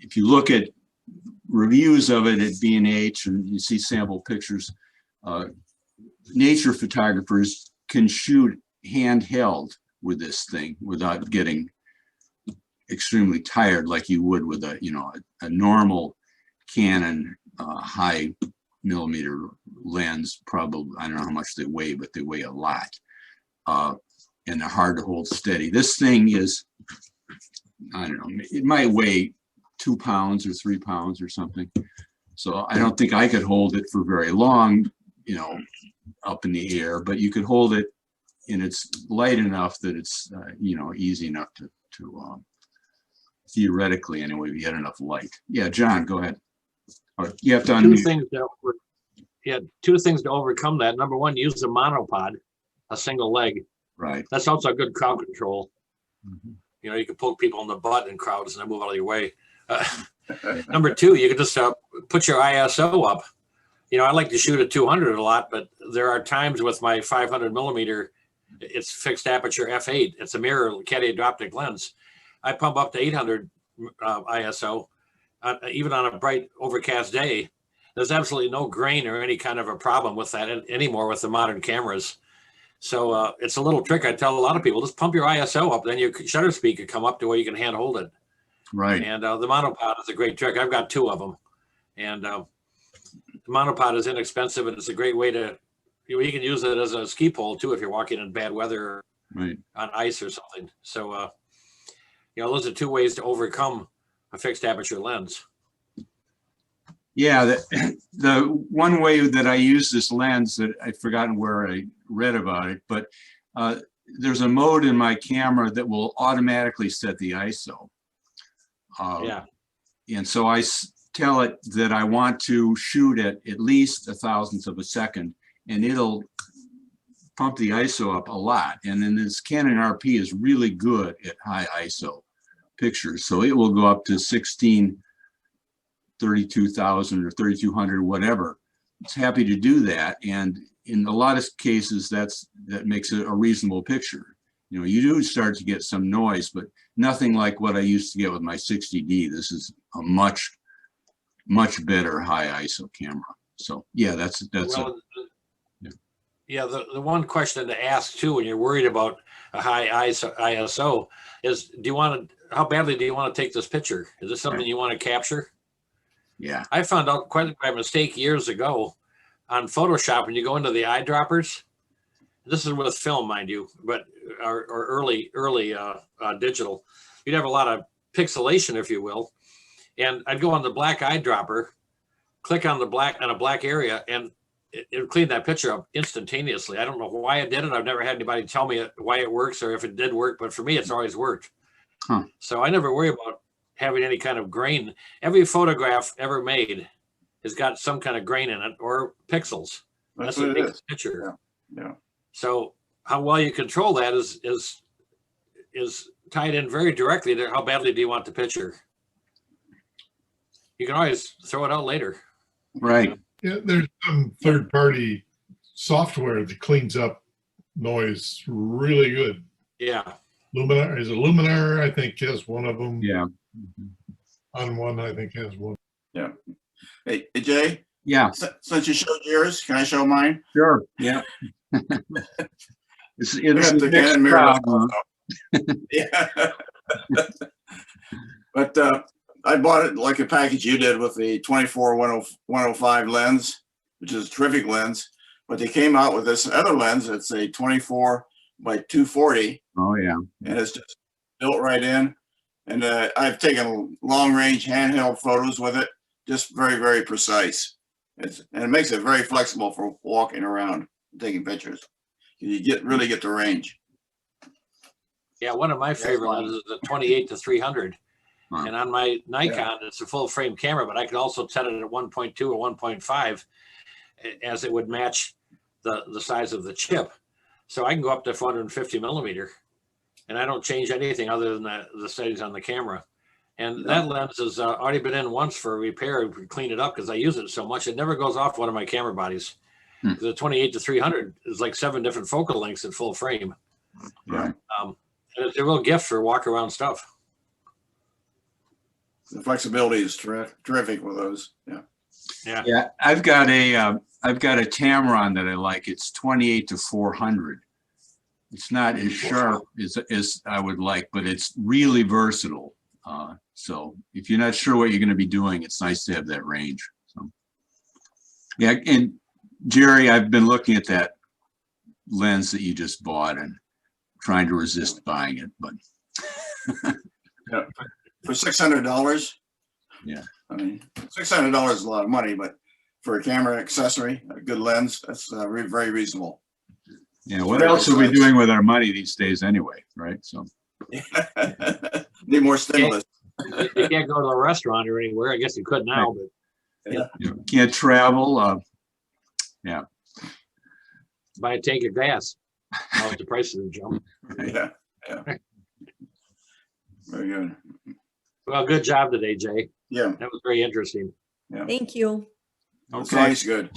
If you look at reviews of it at B&H and you see sample pictures, nature photographers can shoot handheld with this thing without getting extremely tired like you would with a, you know, a normal Canon high millimeter lens. Probably, I don't know how much they weigh, but they weigh a lot, and they're hard to hold steady. This thing is, I don't know, it might weigh 2 pounds or 3 pounds or something. So I don't think I could hold it for very long, you know, up in the air, but you could hold it and it's light enough that it's, you know, easy enough to theoretically anyway, if you had enough light. Yeah, John, go ahead. You have to unmute. Two things to overcome that. Number one, use the monopod, a single leg. Right. That's also a good crowd control. Mm-hmm. You know, you can poke people in the butt in crowds and they move out of your way. Number two, you can just put your ISO up. You know, I like to shoot at 200 a lot, but there are times with my 500 millimeter, it's fixed aperture f8. It's a mirror catadioptric lens. I pump up to 800 ISO, even on a bright overcast day. There's absolutely no grain or any kind of a problem with that anymore with the modern cameras. So it's a little trick I tell a lot of people, just pump your ISO up, then your shutter speed could come up to where you can hand hold it. Right. And the monopod is a great trick. I've got 2 of them. And the monopod is inexpensive and it's a great way to, you can use it as a ski pole too if you're walking in bad weather or right on ice or something. So, you know, those are 2 ways to overcome a fixed aperture lens. Yeah, the one way that I use this lens, that I've forgotten where I read about it, but there's a mode in my camera that will automatically set the ISO. Yeah. And so I tell it that I want to shoot at least 1,000th of a second, and it'll pump the ISO up a lot. And then this Canon RP is really good at high ISO pictures. So it will go up to 32,000 or 3,200, whatever. It's happy to do that. And in a lot of cases, that makes it a reasonable picture. You know, you do start to get some noise, but nothing like what I used to get with my 60D. This is a much better high ISO camera. So yeah, that's well, yeah. The one question to ask too, when you're worried about a high ISO is, how badly do you want to take this picture? Is this something you want to capture? Yeah. I found out quite by mistake years ago on Photoshop, when you go into the eyedroppers, this is with film, mind you, but or early digital, you'd have a lot of pixelation, if you will. And I'd go on the black eyedropper, click on a black area, and it would clean that picture up instantaneously. I don't know why it did it. I've never had anybody tell me why it works or if it did work, but for me, it's always worked. Huh. So I never worry about having any kind of grain. Every photograph ever made has got some kind of grain in it or pixels. That's what makes a picture. Yeah. So how well you control that is tied in very directly to how badly do you want the picture. You can always throw it out later. Right. Yeah, there's some third-party software that cleans up noise really good. Yeah. Luminar, I think, has one of them. Yeah. On one, I think, has one. Yeah. Hey, Jay, Yeah. since you showed yours, can I show mine? Sure. Yeah. It's I got the Canon mirror. Yeah. But I bought it like a package you did with the 24-105 lens, which is a terrific lens. But they came out with this other lens. It's a 24-105 by 240, Oh, yeah. and it's just built right in. And I've taken long range handheld photos with it, just very, very precise. And it makes it very flexible for walking around, taking pictures. You really get the range. Yeah, one of my favorite fine. lenses is the 28 to 300. Wow. And on my Nikon, it's a full frame camera, but I can also set it at 1.2 or 1.5 as it would match the size of the chip. So I can go up to 450 millimeter, and I don't change anything other than the settings on the camera. And that lens has already been in once for a repair. We clean it up because I use it so much. It never goes off one of my camera bodies. The 28 to 300 is like 7 different focal lengths in full frame. Right. And it's a real gift for walk around stuff. The flexibility is terrific with those. Yeah. Yeah, I've got a Tamron that I like. It's 28 to 400. It's not as sharp as I would like, but it's really versatile. So if you're not sure what you're going to be doing, it's nice to have that range. So, yeah, and Jerry, I've been looking at that lens that you just bought and trying to resist buying it, but For $600. Yeah. I mean, $600 is a lot of money, but for a camera accessory, a good lens, that's very reasonable. yeah, what else are we doing with our money these days anyway, right? So Need more stimulus. You can't go to a restaurant or anywhere. I guess you could now, but you can't travel. Yeah. buy a tank of gas. Now the prices have jumped. Right. Yeah. Very good. Well, good job today, Jay. Yeah, That was very interesting. Thank you. it's Okay. always good.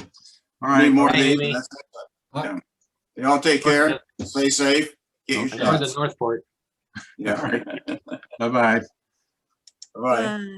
All right. Need more Bye, of these, Amy. and that's it. Yeah. You all take care. Stay safe. Get your Okay. Enjoy the shots. Northport. Yeah. Bye-bye. Bye. Bye.